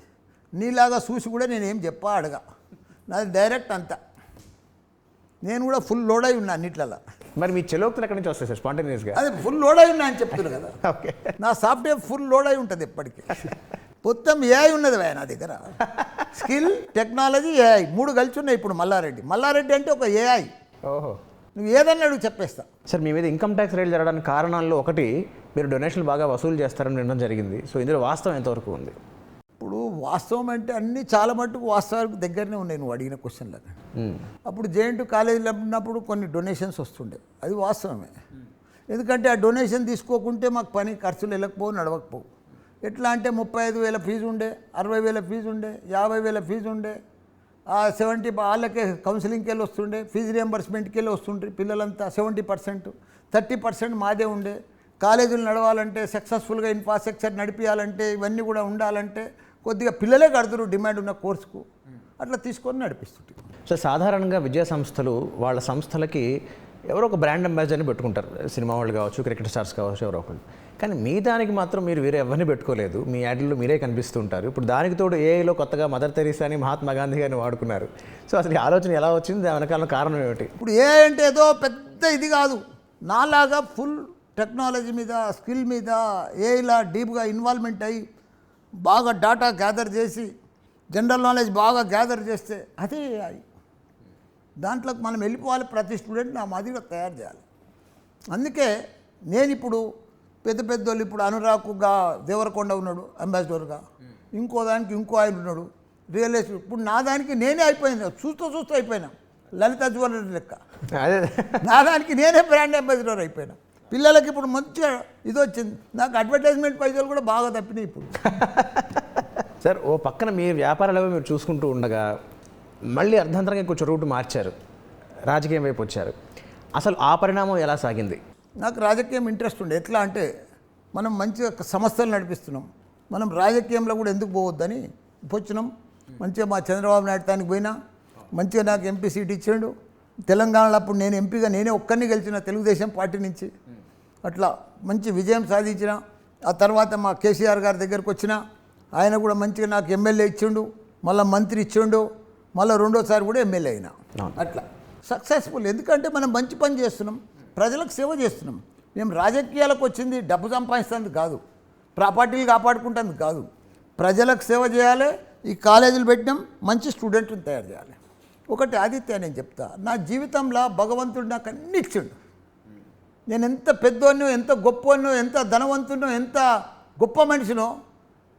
నీలాగా చూసి కూడా నేనేం చెప్పా అడగా. నాది డైరెక్ట్ అంతా. నేను కూడా ఫుల్ లోడ్ అయి ఉన్నా అన్నిట్లలో. మరి మీ చెలోక్తులు ఎక్కడి నుంచి వస్తాయి సార్ స్పాంటేనియస్గా? అదే ఫుల్ లోడ్ అయి ఉన్నా అని చెప్తున్నా కదా. ఓకే, నా సాఫ్ట్వేర్ ఫుల్ లోడ్ అయి ఉంటుంది ఎప్పటికీ. మొత్తం ఏఐ ఉన్నది నా దగ్గర. స్కిల్, టెక్నాలజీ, ఏఐ 3 కలిసి ఉన్నాయి ఇప్పుడు. మల్లారెడ్డి అంటే ఒక ఏఐ. ఓహో, నువ్వు ఏదన్నా అడుగు చెప్పేస్తా. సార్, మీ మీద ఇన్కమ్ ట్యాక్స్ రైలు జరగడానికి కారణాల్లో ఒకటి మీరు డొనేషన్లు బాగా వసూలు చేస్తారని వినడం జరిగింది. సో ఇందులో వాస్తవం ఎంతవరకు ఉంది? ఇప్పుడు వాస్తవం అంటే అన్నీ చాలా మట్టుకు వాస్తవానికి దగ్గరనే ఉన్నాయి నువ్వు అడిగిన క్వశ్చన్లకు. అప్పుడు జేఎన్టీ కాలేజీలో ఉన్నప్పుడు కొన్ని డొనేషన్స్ వస్తుండే, అది వాస్తవమే. ఎందుకంటే ఆ డొనేషన్ తీసుకోకుంటే మాకు పని ఖర్చులు వెళ్ళకపోవు, నడవకపోవు. ఎట్లా అంటే 35,000 ఫీజు ఉండే, 60,000 ఫీజు ఉండే, 50,000 ఫీజు ఉండే, 70 వాళ్ళకే కౌన్సిలింగ్కి వెళ్ళి వస్తుండే, ఫీజు రియంబర్స్మెంట్కి వెళ్ళి వస్తుండ్రి పిల్లలంతా. 70%, 30% మాదే ఉండే. కాలేజీలు నడవాలంటే, సక్సెస్ఫుల్గా ఇన్ఫ్రాస్ట్రక్చర్ నడిపించాలంటే, ఇవన్నీ కూడా ఉండాలంటే కొద్దిగా పిల్లలే కడుతురు డిమాండ్ ఉన్న కోర్సుకు. అట్లా తీసుకొని నడిపిస్తుంటారు. సో సాధారణంగా విద్యా సంస్థలు వాళ్ళ సంస్థలకి ఎవరో ఒక బ్రాండ్ అంబాసిడర్ని పెట్టుకుంటారు. సినిమా వాళ్ళు కావచ్చు, క్రికెట్ స్టార్స్ కావచ్చు, ఎవరో ఒకళ్ళు. కానీ మీ దానికి మాత్రం మీరు వేరే ఎవరిని పెట్టుకోలేదు. మీ యాడ్లో మీరే కనిపిస్తుంటారు. ఇప్పుడు దానికి తోడు ఏఐలో కొత్తగా మదర్ తెరీసా అని, మహాత్మా గాంధీ గారిని వాడుకున్నారు. సో అసలు ఈ ఆలోచన ఎలా వచ్చింది? దాని వెనకాల కారణం ఏమిటి? ఇప్పుడు ఏ అంటే ఏదో పెద్ద ఇది కాదు. నాలాగా ఫుల్ టెక్నాలజీ మీద, స్కిల్ మీద, ఏఐలా డీప్గా ఇన్వాల్వ్మెంట్ అయ్యి బాగా డాటా గ్యాదర్ చేసి జనరల్ నాలెడ్జ్ బాగా గ్యాదర్ చేస్తే అదే ఏఐ. దాంట్లోకి మనం వెళ్ళిపోవాలి. ప్రతి స్టూడెంట్ నా మాదిరిగా తయారు చేయాలి. అందుకే నేను ఇప్పుడు పెద్ద వాళ్ళు ఇప్పుడు అనురాగ్గా దేవరకొండ ఉన్నాడు అంబాసిడర్గా, ఇంకో దానికి ఇంకో ఆయన ఉన్నాడు రియల్ ఎస్టేట్. ఇప్పుడు నా దానికి నేనే అయిపోయింది, చూస్తూ అయిపోయినా. లలిత జ్యువెలరీ లెక్క నా దానికి నేనే బ్రాండ్ అంబాసిడర్ అయిపోయినా. పిల్లలకి ఇప్పుడు మంచిగా ఇది వచ్చింది. నాకు అడ్వర్టైజ్మెంట్ పైసలు కూడా బాగా తప్పినాయి ఇప్పుడు. సార్, ఓ పక్కన మీ వ్యాపారాలు మీరు చూసుకుంటూ ఉండగా మళ్ళీ అర్ధంతరంగా కొంచెం రూట్ మార్చారు, రాజకీయం వైపు వచ్చారు. అసలు ఆ పరిణామం ఎలా సాగింది? నాకు రాజకీయం ఇంట్రెస్ట్ ఉండే. ఎట్లా అంటే మనం మంచిగా సంస్థలు నడిపిస్తున్నాం, మనం రాజకీయంలో కూడా ఎందుకు పోవద్దని వచ్చినాం. మంచిగా మా చంద్రబాబు నాయుడు తానికి పోయినా, మంచిగా నాకు ఎంపీ సీట్ ఇచ్చాడు. తెలంగాణలో అప్పుడు నేను ఎంపీగా నేనే ఒక్కరిని గెలిచిన తెలుగుదేశం పార్టీ నుంచి. అట్లా మంచి విజయం సాధించిన. ఆ తర్వాత మా కేసీఆర్ గారి దగ్గరకు వచ్చిన, ఆయన కూడా మంచిగా నాకు ఎమ్మెల్యే ఇచ్చిండు, మళ్ళీ మంత్రి ఇచ్చిండు, మళ్ళీ రెండోసారి కూడా ఎమ్మెల్యే అయినా. అట్లా సక్సెస్ఫుల్. ఎందుకంటే మనం మంచి పని చేస్తున్నాం, ప్రజలకు సేవ చేస్తున్నాం. మేము రాజకీయాలకు వచ్చింది డబ్బు సంపాదిస్తుంది కాదు, ప్రాపర్టీలు కాపాడుకుంటుంది కాదు, ప్రజలకు సేవ చేయాలి. ఈ కాలేజీలు పెట్టినాం, మంచి స్టూడెంట్ని తయారు చేయాలి. ఒకటి ఆదిత్య, నేను చెప్తా, నా జీవితంలో భగవంతుడు నాకు అన్ని ఇచ్చిండు. నేను ఎంత పెద్దోన్నో, ఎంత గొప్పనో, ఎంత ధనవంతునో, ఎంత గొప్ప మనిషినో,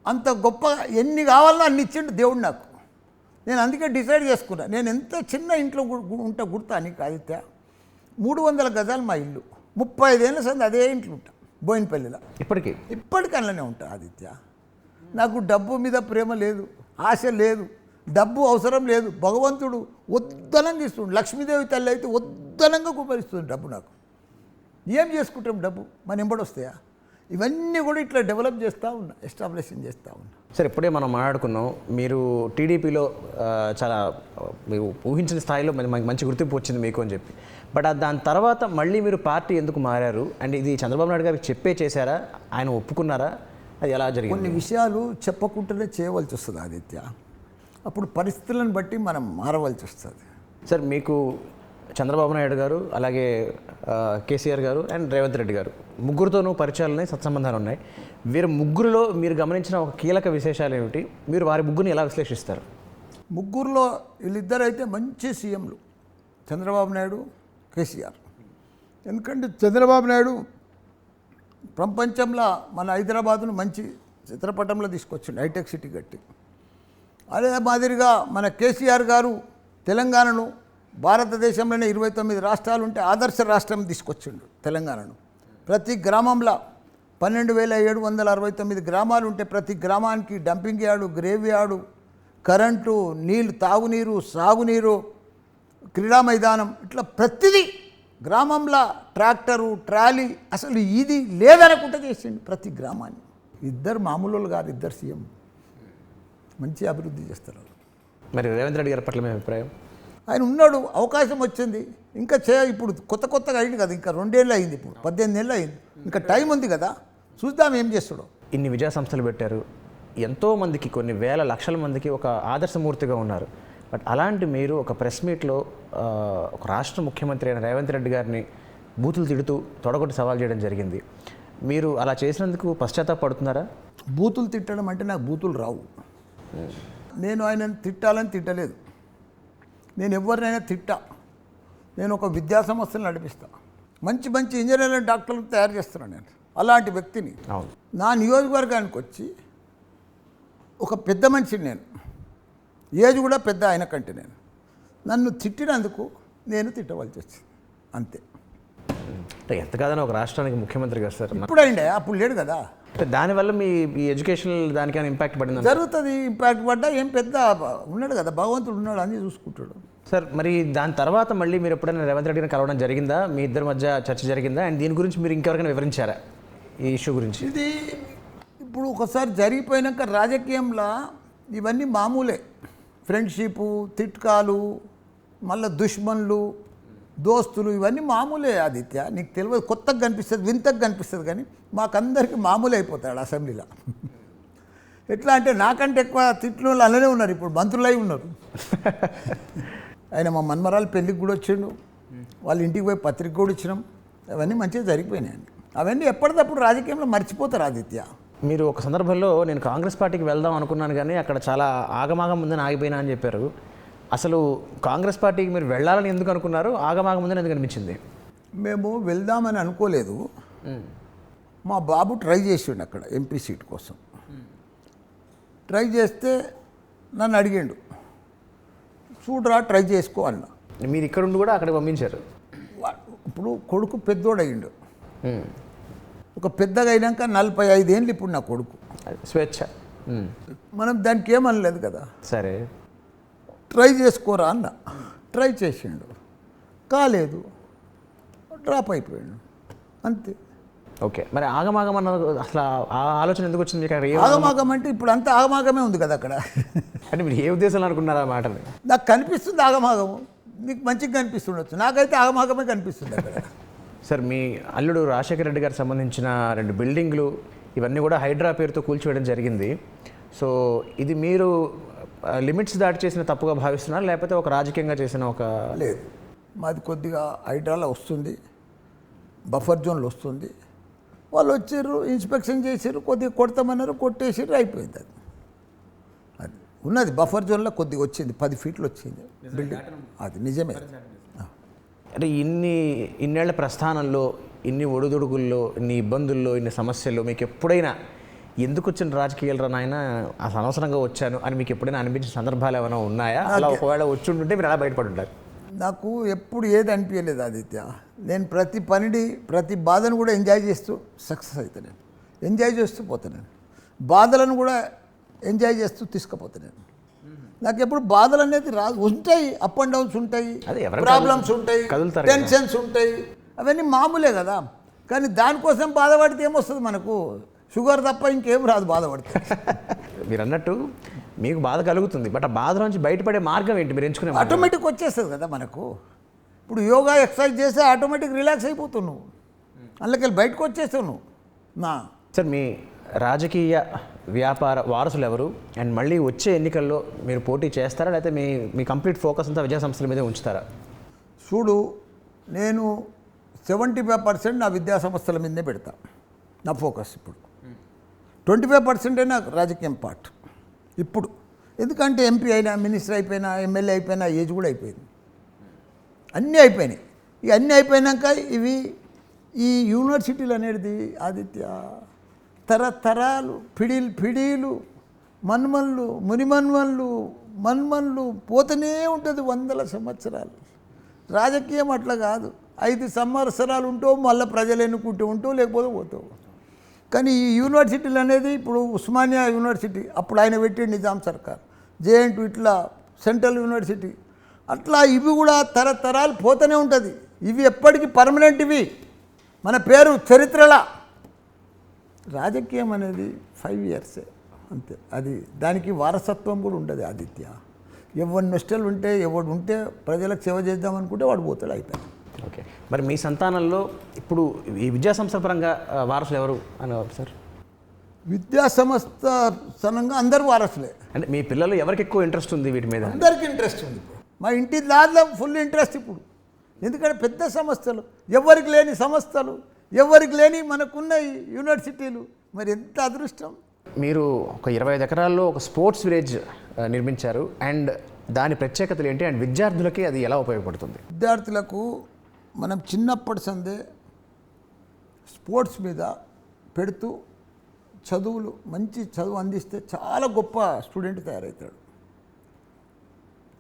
అంత గొప్ప ఎన్ని కావాలనో అన్ని ఇచ్చిండు దేవుడు నాకు. నేను అందుకే డిసైడ్ చేసుకున్నా, నేను ఎంత చిన్న ఇంట్లో ఉంటా గుర్తా నీకు ఆదిత్య. 300 గజాలు మా ఇల్లు, 35 ఏళ్ళ సంది అదే ఇంట్లో ఉంటా బోయినపల్లిలో. ఇప్పటికీ అందులోనే ఉంటా ఆదిత్య. నాకు డబ్బు మీద ప్రేమ లేదు, ఆశ లేదు, డబ్బు అవసరం లేదు. భగవంతుడు వద్దనంగా ఇస్తుండు. లక్ష్మీదేవి తల్లి అయితే వద్దనంగా కుమరిస్తుంది డబ్బు. నాకు ఏం చేసుకుంటాం డబ్బు మన ఎంబడి వస్తాయా? ఇవన్నీ కూడా ఇట్లా డెవలప్ చేస్తూ ఉన్నా, ఎస్టాబ్లిషన్ చేస్తూ ఉన్నా. సార్, ఇప్పుడే మనం మాట్లాడుకున్నాం, మీరు టీడీపీలో చాలా మీరు ఊహించిన స్థాయిలో మంచి గుర్తింపు వచ్చింది మీకు అని చెప్పి. బట్ దాని తర్వాత మళ్ళీ మీరు పార్టీ ఎందుకు మారారు అండ్ ఇది చంద్రబాబు నాయుడు గారికి చెప్పే చేశారా, ఆయన ఒప్పుకున్నారా, అది ఎలా జరిగింది? కొన్ని విషయాలు చెప్పకుండానే చేయవలసి వస్తుంది ఆదిత్య. అప్పుడు పరిస్థితులను బట్టి మనం మారవలసి వస్తుంది. సార్ మీకు చంద్రబాబు నాయుడు గారు, అలాగే కేసీఆర్ గారు అండ్ రేవంత్ రెడ్డి గారు ముగ్గురితోనూ పరిచయాలు ఉన్నాయి, సత్సంబంధాలు ఉన్నాయి. వీరు ముగ్గురులో మీరు గమనించిన ఒక కీలక విశేషాలు ఏమిటి? మీరు వారి ముగ్గురిని ఎలా విశ్లేషిస్తారు? ముగ్గురులో వీళ్ళిద్దరు అయితే మంచి సీఎంలు, చంద్రబాబు నాయుడు, కేసీఆర్. ఎందుకంటే చంద్రబాబు నాయుడు ప్రపంచంలో మన హైదరాబాద్ను మంచి చిత్రపటంలో తీసుకొచ్చిండు, హైటెక్ సిటీ కట్టి. అదే మాదిరిగా మన కేసీఆర్ గారు తెలంగాణను భారతదేశంలోనే 29 రాష్ట్రాలు ఉంటే ఆదర్శ రాష్ట్రం తీసుకొచ్చిండు తెలంగాణను. ప్రతి గ్రామంలో 12,769 గ్రామాలు ఉంటే ప్రతి గ్రామానికి dumping yard, grave yard, current, నీళ్ళు, తాగునీరు, సాగునీరు, క్రీడా మైదానం, ఇట్లా ప్రతిదీ గ్రామంలో ట్రాక్టరు, ట్రాలీ, అసలు ఇది లేదనకుండా చేసిండు ప్రతి గ్రామాన్ని. ఇద్దరు మామూలు వాళ్ళు కాదు, ఇద్దరు సీఎం మంచి అభివృద్ధి చేస్తారు. మరి రేవంత్ రెడ్డి గారి పట్ల మీ అభిప్రాయం? ఆయన ఉన్నాడు, అవకాశం వచ్చింది, ఇంకా ఇప్పుడు కొత్తగా అయింది కదా, ఇంకా 2 ఏళ్ళు అయింది, ఇప్పుడు 18 ఏళ్ళు అయింది, ఇంకా టైం ఉంది కదా, చూద్దాం ఏం చేస్తాడో. ఇన్ని విద్యా సంస్థలు పెట్టారు, ఎంతోమందికి, కొన్ని వేల లక్షల మందికి ఒక ఆదర్శమూర్తిగా ఉన్నారు. బట్ అలాంటి మీరు ఒక ప్రెస్ మీట్లో ఒక రాష్ట్ర ముఖ్యమంత్రి అయిన రేవంత్ రెడ్డి గారిని బూతులు తిడుతూ తొడగొట్టి సవాల్ చేయడం జరిగింది. మీరు అలా చేసినందుకు పశ్చాత్తాపడుతున్నారా? బూతులు తిట్టడం అంటే నాకు బూతులు రావు. నేను ఆయనను తిట్టాలని తిట్టలేదు, నేను ఎవరినైనా తిట్టా. నేను ఒక విద్యా సంస్థలు నడిపిస్తా, మంచి మంచి ఇంజనీర్లు, డాక్టర్లు తయారు చేస్తున్నాను నేను. అలాంటి వ్యక్తిని నా నియోజకవర్గానికి వచ్చి ఒక పెద్ద మనిషిని, నేను ఏజ్ కూడా పెద్ద ఆయన కంటే, నేను నన్ను తిట్టినందుకు నేను తిట్టవలసి వచ్చింది అంతే. అంటే ఎంత కాదని ఒక రాష్ట్రానికి ముఖ్యమంత్రి కదా సార్, ఇప్పుడు అయిండే, అప్పుడు లేడు కదా. దానివల్ల మీ ఎడ్యుకేషనల్ దానికైనా ఇంపాక్ట్ పడింది? జరుగుతుంది, ఇంపాక్ట్ పడ్డా ఏం పెద్ద ఉన్నాడు కదా, భగవంతుడు ఉన్నాడు, అన్నీ చూసుకుంటాడు. సార్ మరి దాని తర్వాత మళ్ళీ మీరు ఎప్పుడైనా రేవంత్ రెడ్డిని కలవడం జరిగిందా? మీ ఇద్దరి మధ్య చర్చ జరిగిందా? అండ్ దీని గురించి మీరు ఇంకెవరికైనా వివరించారా ఈ ఇష్యూ గురించి? ఇది ఇప్పుడు ఒకసారి జరిగిపోయినాక రాజకీయంలో ఇవన్నీ మామూలే. ఫ్రెండ్షిప్, తిట్కాలు, మళ్ళీ దుష్మన్లు, దోస్తులు, ఇవన్నీ మామూలే ఆదిత్య. నీకు తెలియదు, కొత్తగా కనిపిస్తుంది, వింతగా కనిపిస్తుంది, కానీ మాకందరికీ మామూలు అయిపోతాడు అసెంబ్లీలో. ఎట్లా అంటే నాకంటే ఎక్కువ తిట్లు అలానే ఉన్నారు, ఇప్పుడు మంత్రులై ఉన్నారు. ఆయన మా మన్మరాలు పెళ్ళికి కూడా వచ్చిండు, వాళ్ళ ఇంటికి పోయి పత్రిక కూడా ఇచ్చినాం. అవన్నీ మంచిగా జరిగిపోయినాయండి. అవన్నీ ఎప్పటికప్పుడు రాజకీయంలో మర్చిపోతారు ఆదిత్య. మీరు ఒక సందర్భంలో నేను కాంగ్రెస్ పార్టీకి వెళ్దాం అనుకున్నాను, కానీ అక్కడ చాలా ఆగమాగం ముందని ఆగిపోయినా అని చెప్పారు. అసలు కాంగ్రెస్ పార్టీకి మీరు వెళ్ళాలని ఎందుకు అనుకున్నారు? ఆగమాగం ముందని ఎందుకు అనిపించింది? మేము వెళ్దామని అనుకోలేదు. మా బాబు ట్రై చేసిండు అక్కడ ఎంపీ సీట్ కోసం. ట్రై చేస్తే నన్ను అడిగిండు, చూడరా ట్రై చేసుకో అన్న. మీరు ఇక్కడ ఉండి కూడా అక్కడికి పంపించారు? ఇప్పుడు కొడుకు పెద్దోడయ్యిండు, ఒక పెద్దగా అయినాక 45 ఏళ్ళు ఇప్పుడు నా కొడుకు. స్వేచ్ఛ, మనం దానికి ఏమనలేదు కదా. సరే ట్రై చేసుకోరా అన్న. ట్రై చేసిండు, కాలేదు, డ్రాప్ అయిపోయాడు అంతే. ఓకే, మరి ఆగమాగం అన్న అసలు ఆ ఆలోచన ఎందుకు వచ్చింది మీకు? ఆగమాగం అంటే ఇప్పుడు అంతా ఆగమాగమే ఉంది కదా అక్కడ. అంటే మీరు ఏ ఉద్దేశంలో అనుకున్నారు ఆ మాటని? నాకు కనిపిస్తుంది ఆగమాగము, నీకు మంచిగా కనిపిస్తుండొచ్చు, నాకైతే ఆగమాగమే కనిపిస్తుంది అక్కడ. సార్ మీ అల్లుడు రాజశేఖర రెడ్డి గారికి సంబంధించిన 2 బిల్డింగ్లు ఇవన్నీ కూడా హైడ్రా పేరుతో కూల్చివేయడం జరిగింది. సో ఇది మీరు లిమిట్స్ దాటి చేసిన తప్పుగా భావిస్తున్నారు, లేకపోతే ఒక రాజకీయంగా చేసిన ఒక? లేదు, మాది కొద్దిగా హైడ్రాలో వస్తుంది, బఫర్ జోన్లో వస్తుంది. వాళ్ళు వచ్చారు, ఇన్స్పెక్షన్ చేసారు, కొద్దిగా కొడతామన్నారు, కొట్టేసారు, అయిపోయింది. అది ఉన్నది బఫర్ జోన్లో కొద్దిగా వచ్చింది, 10 ఫీట్లు వచ్చింది బిల్డింగ్. అది నిజమే. అంటే ఇన్నేళ్ల ప్రస్థానంలో, ఇన్ని ఒడిదుడుకుల్లో, ఇన్ని ఇబ్బందుల్లో, ఇన్ని సమస్యల్లో మీకు ఎప్పుడైనా ఎందుకు వచ్చిన రాజకీయాలు నాయన అసలు అనవసరంగా వచ్చాను అని మీకు ఎప్పుడైనా అనిపించిన సందర్భాలు ఏమైనా ఉన్నాయా? అలా ఒకవేళ వచ్చి ఉంటుంటే మీరు ఎలా బయటపడి ఉంటారు? నాకు ఎప్పుడు ఏది అనిపించలేదు ఆదిత్య. నేను ప్రతి పనిని, ప్రతి బాధను కూడా ఎంజాయ్ చేస్తూ సక్సెస్ అవుతాను. నేను ఎంజాయ్ చేస్తూ పోతాను, బాధలను కూడా ఎంజాయ్ చేస్తూ తీసుకుపోతాను. నాకు ఎప్పుడు బాధలు అనేది రాదు, ఉంటాయి, అప్ అండ్ డౌన్స్ ఉంటాయి, ప్రాబ్లమ్స్ ఉంటాయి, టెన్షన్స్ ఉంటాయి, అవన్నీ మామూలే కదా. కానీ దానికోసం బాధపడితే ఏమొస్తుంది మనకు? షుగర్ తప్ప ఇంకేం రాదు బాధపడితే. మీరు అన్నట్టు మీకు బాధ కలుగుతుంది, బట్ ఆ బాధ నుంచి బయటపడే మార్గం ఏంటి మీరు ఎంచుకునే? ఆటోమేటిక్ వచ్చేస్తుంది కదా మనకు. ఇప్పుడు యోగా ఎక్సర్సైజ్ చేస్తే ఆటోమేటిక్ రిలాక్స్ అయిపోతున్నావు, అందులోకి బయటకు వచ్చేస్తావు నువ్వు. సార్ మీ రాజకీయ వ్యాపార వారసులు ఎవరు అండ్ మళ్ళీ వచ్చే ఎన్నికల్లో మీరు పోటీ చేస్తారా లేకపోతే మీ కంప్లీట్ ఫోకస్ అంతా విద్యా సంస్థల మీదే ఉంచుతారా? చూడు, నేను 75% నా విద్యా సంస్థల మీదే పెడతా నా ఫోకస్. ఇప్పుడు 25% నాకు రాజకీయం పార్ట్ ఇప్పుడు. ఎందుకంటే ఎంపీ అయినా, మినిస్టర్ అయిపోయినా, ఎమ్మెల్యే అయిపోయినా, ఏజ్ కూడా అయిపోయింది, అన్నీ అయిపోయినాయి. ఇక అన్నీ అయిపోయినాక ఇవి ఈ యూనివర్సిటీలు అనేది ఆదిత్య తరతరాలు పిడీలు మన్మన్లు మన్మన్లు పోతూనే ఉంటుంది 100 సంవత్సరాలు. రాజకీయం అట్లా కాదు, 5 సంవత్సరాలు ఉంటావు, మళ్ళీ ప్రజలు ఎన్నుకుంటూ ఉంటావు, లేకపోతే పోతావు. కానీ ఈ యూనివర్సిటీలు అనేది ఇప్పుడు ఉస్మానియా యూనివర్సిటీ అప్పుడు ఆయన పెట్టి నిజాం సర్కార్, జేఎన్టీ ఇట్లా సెంట్రల్ యూనివర్సిటీ, అట్లా ఇవి కూడా తరతరాలు పోతూనే ఉంటుంది. ఇవి ఎప్పటికీ పర్మనెంట్, ఇవి మన పేరు చరిత్రలా. రాజకీయం అనేది 5 ఇయర్సే అంతే, అది దానికి వారసత్వం కూడా ఉండదు ఆదిత్య. ఎవరి నష్టాలు ఉంటే ఎవడు ఉంటే ప్రజలకు సేవ చేద్దాం అనుకుంటే వాడు పోతాడు, అయిపోయాడు. ఓకే, మరి మీ సంతానంలో ఇప్పుడు ఈ విద్యా సంస్థల పరంగా వారసులు ఎవరు అనేవారు సార్? విద్యా సంస్థ సనంగా అందరూ వారసులే. అంటే మీ పిల్లలు ఎవరికి ఎక్కువ ఇంట్రెస్ట్ ఉంది వీటి మీద? అందరికీ ఇంట్రెస్ట్ ఉంది. ఇప్పుడు మా ఇంటి దాంట్లో ఫుల్ ఇంట్రెస్ట్ ఇప్పుడు. ఎందుకంటే పెద్ద సంస్థలు, ఎవరికి లేని సంస్థలు, ఎవరికి లేని మనకున్న యూనివర్సిటీలు, మరి ఎంత అదృష్టం. మీరు ఒక 25 ఎకరాల్లో ఒక స్పోర్ట్స్ విలేజ్ నిర్మించారు, అండ్ దాని ప్రత్యేకతలు ఏంటి అండ్ విద్యార్థులకి అది ఎలా ఉపయోగపడుతుంది? విద్యార్థులకు మనం చిన్నప్పటి సందే స్పోర్ట్స్ మీద పెడుతూ చదువులు మంచి చదువు అందిస్తే చాలా గొప్ప స్టూడెంట్ తయారవుతాడు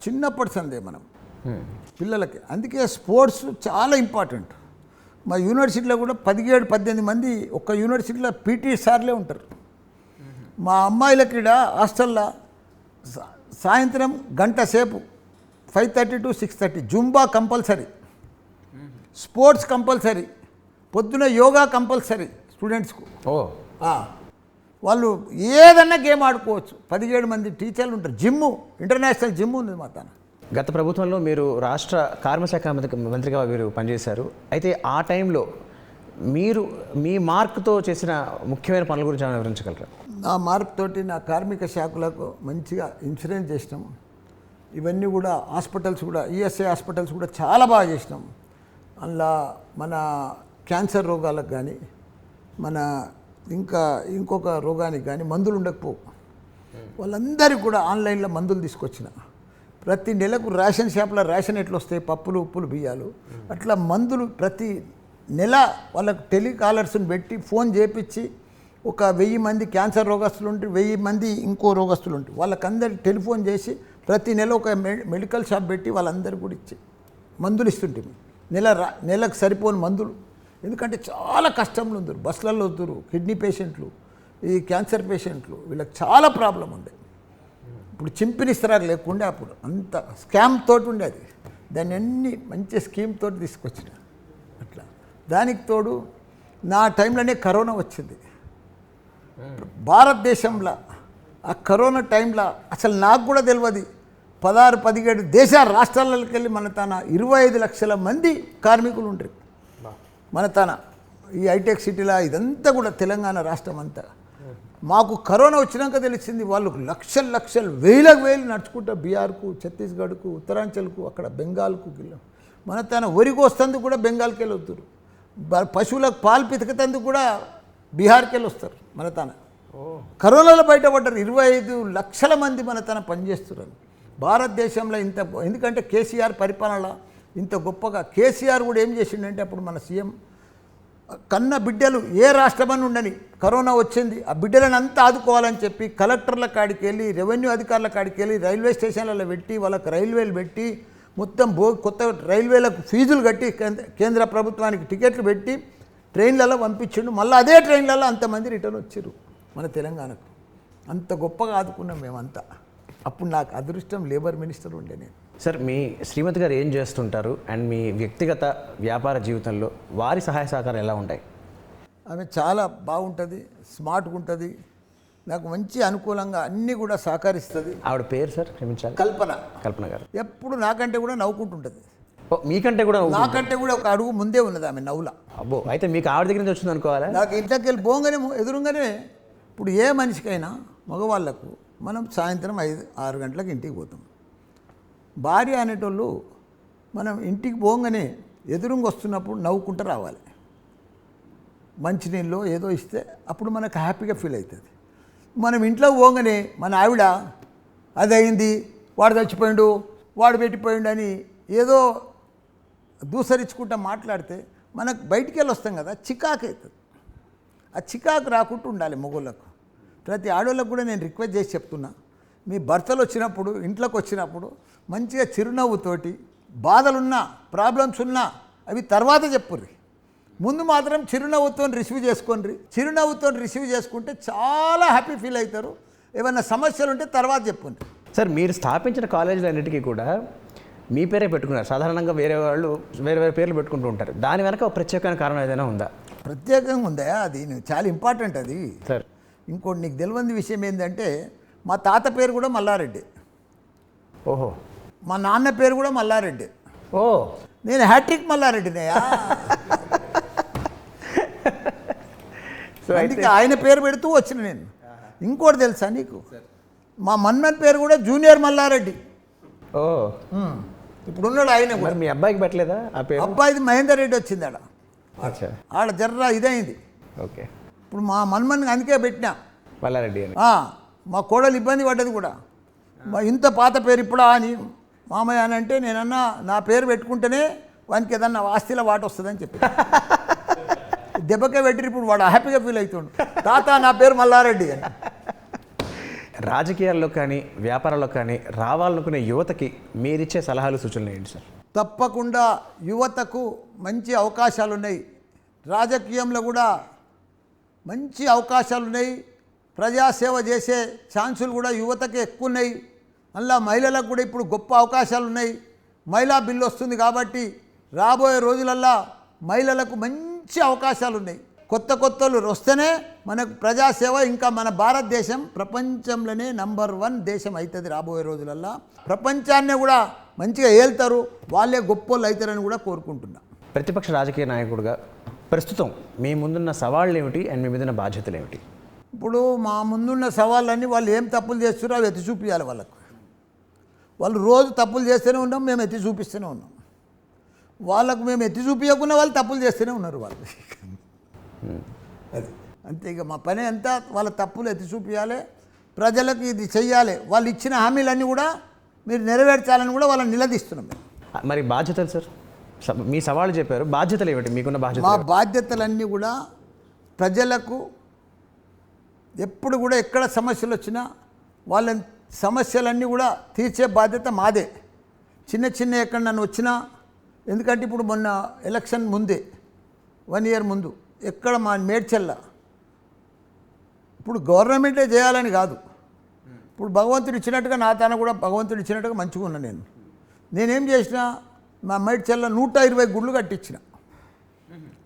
చిన్నప్పటి సందే మనం పిల్లలకి. అందుకే స్పోర్ట్స్ చాలా ఇంపార్టెంట్. మా యూనివర్సిటీలో కూడా 17-18 మంది ఒక్క యూనివర్సిటీలో పీటీ సార్లే ఉంటారు. మా అమ్మాయిలకి హాస్టల్లో సాయంత్రం గంట సేపు 5:30 to 6:30 Zumba compulsory, sports compulsory, పొద్దున యోగా కంపల్సరీ స్టూడెంట్స్కు. వాళ్ళు ఏదన్నా గేమ్ ఆడుకోవచ్చు. 17 మంది టీచర్లు ఉంటారు. జిమ్ము, ఇంటర్నేషనల్ జిమ్ ఉంది మా తన. గత ప్రభుత్వంలో మీరు రాష్ట్ర కార్మిక మంత్రిగా మీరు పనిచేశారు. అయితే ఆ టైంలో మీరు మీ మార్క్తో చేసిన ముఖ్యమైన పనుల గురించి ఏమైనా వివరించగలరా? నా మార్క్ తోటి నా కార్మిక శాఖలకు మంచిగా ఇన్సూరెన్స్ చేసినాం. ఇవన్నీ కూడా హాస్పిటల్స్ కూడా, ఈఎస్ఐ హాస్పిటల్స్ కూడా చాలా బాగా చేసినాం. అందులో మన క్యాన్సర్ రోగాలకు కానీ, మన ఇంకొక రోగానికి కానీ మందులు ఉండకపోవు. వాళ్ళందరికీ కూడా ఆన్లైన్లో మందులు తీసుకొచ్చిన. ప్రతి నెలకు రేషన్ షాప్లో రేషన్ ఎట్లా వస్తాయి, పప్పులు ఉప్పులు బియ్యాలు, అట్లా మందులు ప్రతి నెల వాళ్ళకు టెలికాలర్స్ని పెట్టి ఫోన్ చేపించి ఒక 1000 మంది క్యాన్సర్ రోగస్తులు ఉంటే 1000 మంది ఇంకో రోగస్తులు ఉంటాయి, వాళ్ళకందరికి టెలిఫోన్ చేసి ప్రతి నెల ఒక మెడికల్ షాప్ పెట్టి వాళ్ళందరికీ కూడా ఇచ్చి మందులు ఇస్తుంటే నెలకు సరిపోని మందులు. ఎందుకంటే చాలా కష్టంలో ఉందరు, బస్సులలో వద్దురు, కిడ్నీ పేషెంట్లు, ఈ క్యాన్సర్ పేషెంట్లు, వీళ్ళకి చాలా ప్రాబ్లం ఉండే. ఇప్పుడు చింపినిస్తరాలు లేకుండా అప్పుడు అంత స్కామ్ తోటి ఉండేది. దాన్ని అన్ని మంచి స్కీమ్ తోటి తీసుకొచ్చిన. అట్లా దానికి తోడు నా టైంలోనే కరోనా వచ్చింది భారతదేశంలో. ఆ కరోనా టైంలో అసలు నాకు కూడా తెలియదు, 16-17 దేశాల రాష్ట్రాలకు వెళ్ళి మన తన 25 లక్షల మంది కార్మికులు ఉంటారు మన తన ఈ హైటెక్ సిటీలో. ఇదంతా కూడా తెలంగాణ రాష్ట్రం అంతా. మాకు కరోనా వచ్చినాక తెలిసింది వాళ్ళు లక్షలు వేలకు నడుచుకుంటా బీహార్కు, ఛత్తీస్గఢ్కు, ఉత్తరాంచల్కు, అక్కడ బెంగాల్కు వెళ్ళాం. మన తన వరి కోస్తందుకు కూడా బెంగాల్కి వెళ్ళి వస్తారు. పశువులకు పాలు పితకతందుకు కూడా బీహార్కి వెళ్ళి వస్తారు మన తన. కరోనాలో బయటపడ్డారు 25 లక్షల మంది మన తన పనిచేస్తున్నారు భారతదేశంలో. ఇంత ఎందుకంటే కేసీఆర్ పరిపాలన ఇంత గొప్పగా, కేసీఆర్ కూడా ఏం చేసిండంటే అప్పుడు మన సీఎం కన్న బిడ్డలు ఏ రాష్ట్రమని ఉండని కరోనా వచ్చింది, ఆ బిడ్డలను అంతా ఆదుకోవాలని చెప్పి కలెక్టర్ల కాడికి వెళ్ళి, రెవెన్యూ అధికారుల కాడికి వెళ్ళి, రైల్వే స్టేషన్లలో పెట్టి వాళ్ళకి రైల్వేలు పెట్టి, మొత్తం కొత్త రైల్వేలకు ఫీజులు కట్టి, కేంద్ర ప్రభుత్వానికి టికెట్లు పెట్టి ట్రైన్లలో పంపించిండు. మళ్ళీ అదే ట్రైన్లలో అంతమంది రిటర్న్ వచ్చారు మన తెలంగాణకు. అంత గొప్పగా ఆదుకున్నాం మేమంతా. అప్పుడు నాకు అదృష్టం లేబర్ మినిస్టర్ ఉండే నేను. సార్, మీ శ్రీమతి గారు ఏం చేస్తుంటారు అండ్ మీ వ్యక్తిగత వ్యాపార జీవితంలో వారి సహాయ సహకారం ఎలా ఉంటాయి? ఆమె చాలా బాగుంటుంది, స్మార్ట్గా ఉంటుంది, నాకు మంచి అనుకూలంగా అన్నీ కూడా సహకరిస్తుంది. ఆవిడ పేరు సార్ క్షమించాలి? కల్పన గారు. ఎప్పుడు నాకంటే కూడా నవ్వుకుంటుంటుంది. మీకంటే కూడా నాకంటే కూడా ఒక అడుగు ముందే ఉన్నది ఆమె నవ్వుల. అబ్బో, అయితే మీకు ఆవిడ దగ్గర నుంచి వచ్చింది అనుకోవాలా? నాకు ఇంట్లోకి వెళ్ళి పోగానే ఎదురుగానే ఇప్పుడు ఏ మనిషికైనా మగవాళ్ళకు మనం సాయంత్రం 5-6 గంటలకు ఇంటికి పోతాం. భార్య అనేటోళ్ళు మనం ఇంటికి పోగానే ఎదురుగా వస్తున్నప్పుడు నవ్వుకుంటూ రావాలి. మంచినీళ్ళు ఏదో ఇస్తే అప్పుడు మనకు హ్యాపీగా ఫీల్ అవుతుంది. మనం ఇంట్లో పోగానే మన ఆవిడ అది అయింది, వాడు చచ్చిపోయిండు, వాడు పెట్టిపోయిండు అని ఏదో దూసరించుకుంటా మాట్లాడితే మనకు బయటికి వెళ్ళి వస్తాం కదా, చికాకు అవుతుంది. ఆ చికాకు రాకుండా ఉండాలి మొగోళ్ళకు. ప్రతి ఆడవాళ్ళకు కూడా నేను రిక్వెస్ట్ చేసి చెప్తున్నా, మీ భర్తలు వచ్చినప్పుడు ఇంట్లోకి వచ్చినప్పుడు మంచిగా చిరునవ్వుతోటి బాధలున్నా ప్రాబ్లమ్స్ ఉన్నా అవి తర్వాత చెప్పుర్రి. ముందు మాత్రం చిరునవ్వుతో రిసీవ్ చేసుకోండి. చిరునవ్వుతో రిసీవ్ చేసుకుంటే చాలా హ్యాపీ ఫీల్ అవుతారు. ఏమైనా సమస్యలు ఉంటే తర్వాత చెప్పుండి. సార్, మీరు స్థాపించిన కాలేజీలు అన్నిటికీ కూడా మీ పేరే పెట్టుకున్నారు. సాధారణంగా వేరే వాళ్ళు వేరే వేరే పేర్లు పెట్టుకుంటూ ఉంటారు. దాని వెనక ఒక ప్రత్యేకమైన కారణం ఏదైనా ఉందా? ప్రత్యేకంగా ఉందా? అది చాలా ఇంపార్టెంట్ అది. సార్, ఇంకోటి నీకు తెలియని విషయం ఏంటంటే మా తాత పేరు కూడా మల్లారెడ్డి. ఓహో. మా నాన్న పేరు కూడా మల్లారెడ్డి. ఓ, నేను హ్యాట్రిక్ మల్లారెడ్డినయా. అందుకే ఆయన పేరు పెడుతూ వచ్చిన నేను. ఇంకోటి తెలుసా నీకు, మా మన్మన్ పేరు కూడా జూనియర్ మల్లారెడ్డి. ఓ, ఇప్పుడు ఉన్నాడు ఆయన కూడా. మరి మీ అబ్బాయికి పెట్టలేదా ఆ పేరు? అబ్బాయిది మహేందర్ రెడ్డి వచ్చింది ఆడ. అచ్చా, ఆడ జర్రా ఇదైంది. ఓకే. ఇప్పుడు మా మన్మన్ అందుకే పెట్టినా మల్లారెడ్డి అని. మా కోడలు ఇబ్బంది పడ్డది కూడా, ఇంత పాత పేరు ఇప్పుడా అని మామయ్య అని అంటే నేనన్నా నా పేరు పెట్టుకుంటేనే వానికి ఏదన్నా ఆస్తిలో వాట వస్తుందని చెప్పి దెబ్బకే పెట్టి ఇప్పుడు వాడు హ్యాపీగా ఫీల్ అవుతుండు, తాత నా పేరు మల్లారెడ్డి అని. రాజకీయాల్లో కానీ వ్యాపారాల్లో కానీ రావాలనుకునే యువతకి మీరిచ్చే సలహాలు సూచనలు ఏంటి సార్? తప్పకుండా యువతకు మంచి అవకాశాలు ఉన్నాయి. రాజకీయంలో కూడా మంచి అవకాశాలు ఉన్నాయి. ప్రజాసేవ చేసే ఛాన్సులు కూడా యువతకి ఎక్కువ ఉన్నాయి. అలా మహిళలకు కూడా ఇప్పుడు గొప్ప అవకాశాలు ఉన్నాయి. మహిళా బిల్లు వస్తుంది కాబట్టి రాబోయే రోజులల్లో మహిళలకు మంచి అవకాశాలు ఉన్నాయి. కొత్త కొత్తలు వస్తేనే మనకు ప్రజాసేవ ఇంకా మన భారతదేశం ప్రపంచంలోనే నంబర్ 1 దేశం అవుతుంది. రాబోయే రోజులల్లో ప్రపంచాన్ని కూడా మంచిగా ఏళ్తారు, వాళ్ళే గొప్పోళ్ళు అవుతారని కూడా కోరుకుంటున్నా. ప్రతిపక్ష రాజకీయ నాయకుడిగా ప్రస్తుతం మీ ముందున్న సవాళ్ళు ఏమిటి అండ్ మీ మీదున్న బాధ్యతలు ఏమిటి? ఇప్పుడు మా ముందున్న సవాళ్ళన్నీ వాళ్ళు ఏం తప్పులు చేస్తున్నారో అవి ఎత్తి చూపించాలి వాళ్ళకు. వాళ్ళు రోజు తప్పులు చేస్తూనే ఉన్నాం, మేము ఎత్తి చూపిస్తూనే ఉన్నాం. వాళ్ళకు మేము ఎత్తి చూపించకుండా వాళ్ళు తప్పులు చేస్తూనే ఉన్నారు వాళ్ళు. అది అంతే. ఇక మా పని అంతా వాళ్ళ తప్పులు ఎత్తి చూపించాలి, ప్రజలకు ఇది చెయ్యాలి. వాళ్ళు ఇచ్చిన హామీలన్నీ కూడా మీరు నెరవేర్చాలని కూడా వాళ్ళని నిలదీస్తున్నాం మేము. మరి బాధ్యతలు సార్, మీ సవాళ్ళు చెప్పారు, బాధ్యతలు ఏమిటి మీకున్న బాధ్యత? మా బాధ్యతలన్నీ కూడా ప్రజలకు ఎప్పుడు కూడా ఎక్కడ సమస్యలు వచ్చినా వాళ్ళ సమస్యలన్నీ కూడా తీర్చే బాధ్యత మాదే. చిన్న చిన్న ఎక్కడ నన్ను వచ్చినా, ఎందుకంటే ఇప్పుడు మొన్న ఎలక్షన్ ముందే 1 ఇయర్ ముందు ఎక్కడ మా మేడ్చల్ల ఇప్పుడు గవర్నమెంటే చేయాలని కాదు, ఇప్పుడు భగవంతుడు ఇచ్చినట్టుగా నా తాన కూడా భగవంతుడు ఇచ్చినట్టుగా మంచిగా ఉన్నా. నేనేం చేసినా మా మేడ్చల్ల 120 గుళ్ళు కట్టించిన.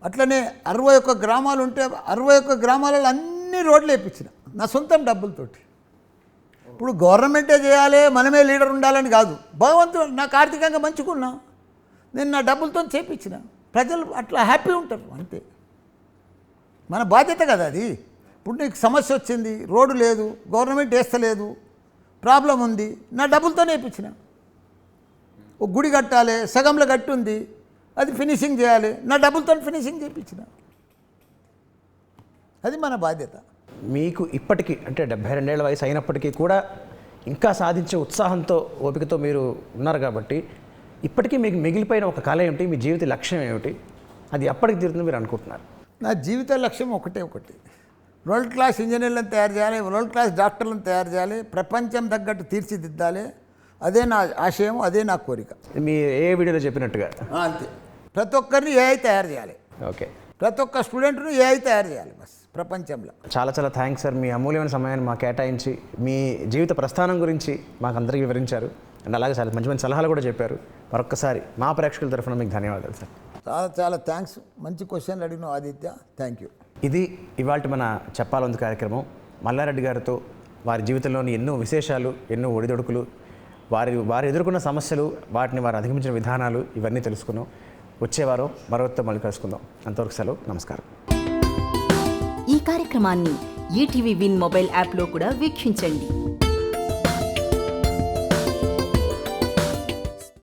అట్లనే 61 గ్రామాలు ఉంటే 61 గ్రామాలలో అన్ని రోడ్లు వేయించిన నా సొంతం డబ్బులతోటి. ఇప్పుడు గవర్నమెంటే చేయాలి, మనమే లీడర్ ఉండాలని కాదు, భగవంతుడు నాకు ఆర్థికంగా మంచుకున్నా, నేను నా డబ్బులతో చేయించిన. ప్రజలు అట్లా హ్యాపీ ఉంటారు, అంతే. మన బాధ్యత కదా అది. ఇప్పుడు నీకు సమస్య వచ్చింది, రోడ్డు లేదు, గవర్నమెంట్ వేస్తలేదు, ప్రాబ్లం ఉంది, నా డబ్బులతో వేయించిన. ఒక గుడి కట్టాలి, సగంలో కట్టి ఉంది, అది ఫినిషింగ్ చేయాలి, నా డబ్బులతో ఫినిషింగ్ చేయించిన. అది మన బాధ్యత. మీకు ఇప్పటికీ అంటే 72 ఏళ్ల వయసు అయినప్పటికీ కూడా ఇంకా సాధించే ఉత్సాహంతో ఓపికతో మీరు ఉన్నారు కాబట్టి ఇప్పటికీ మీకు మిగిలిపోయిన ఒక కళ ఏమిటి, మీ జీవిత లక్ష్యం ఏమిటి, అది ఎప్పటికి తీరుతుంది మీరు అనుకుంటున్నారు? నా జీవిత లక్ష్యం ఒకటి, వరల్డ్ క్లాస్ ఇంజనీర్లను తయారు చేయాలి, వరల్డ్ క్లాస్ డాక్టర్లను తయారు చేయాలి, ప్రపంచం తగ్గట్టు తీర్చిదిద్దాలి. అదే నా ఆశయం, అదే నా కోరిక. మీ ఏ వీడియోలో చెప్పినట్టుగా అంతే. ప్రతి ఒక్కరిని ఏఐ తయారు చేయాలి. ఓకే. ప్రతి ఒక్క స్టూడెంట్ను ఏఐ తయారు చేయాలి బస్ ప్రపంచంలో. చాలా చాలా థ్యాంక్స్ సార్, మీ అమూల్యమైన సమయాన్ని మాకు కేటాయించి మీ జీవిత ప్రస్థానం గురించి మాకు అందరికీ వివరించారు. అండ్ అలాగే చాలా మంచి మంచి సలహాలు కూడా చెప్పారు. మరొక్కసారి మా ప్రేక్షకుల తరఫున మీకు ధన్యవాదాలు సార్. చాలా చాలా థ్యాంక్స్. మంచి క్వశ్చన్లు అడిగినావు ఆదిత్య, థ్యాంక్ యూ. ఇది ఇవాళ మన చెప్పాలందు కార్యక్రమం. మల్లారెడ్డి గారితో వారి జీవితంలోని ఎన్నో విశేషాలు, ఎన్నో ఒడిదొడుకులు, వారు ఎదుర్కొన్న సమస్యలు, వాటిని వారు అధిగమించిన విధానాలు ఇవన్నీ తెలుసుకున్నాం. వచ్చేవారు మరొకరితో మళ్ళీ కలుసుకుందాం. అంతవరకు సెలవు, నమస్కారం. ఈ కార్యక్రమాన్ని ఈటీవీ విన్ మొబైల్ యాప్లో కూడా వీక్షించండి.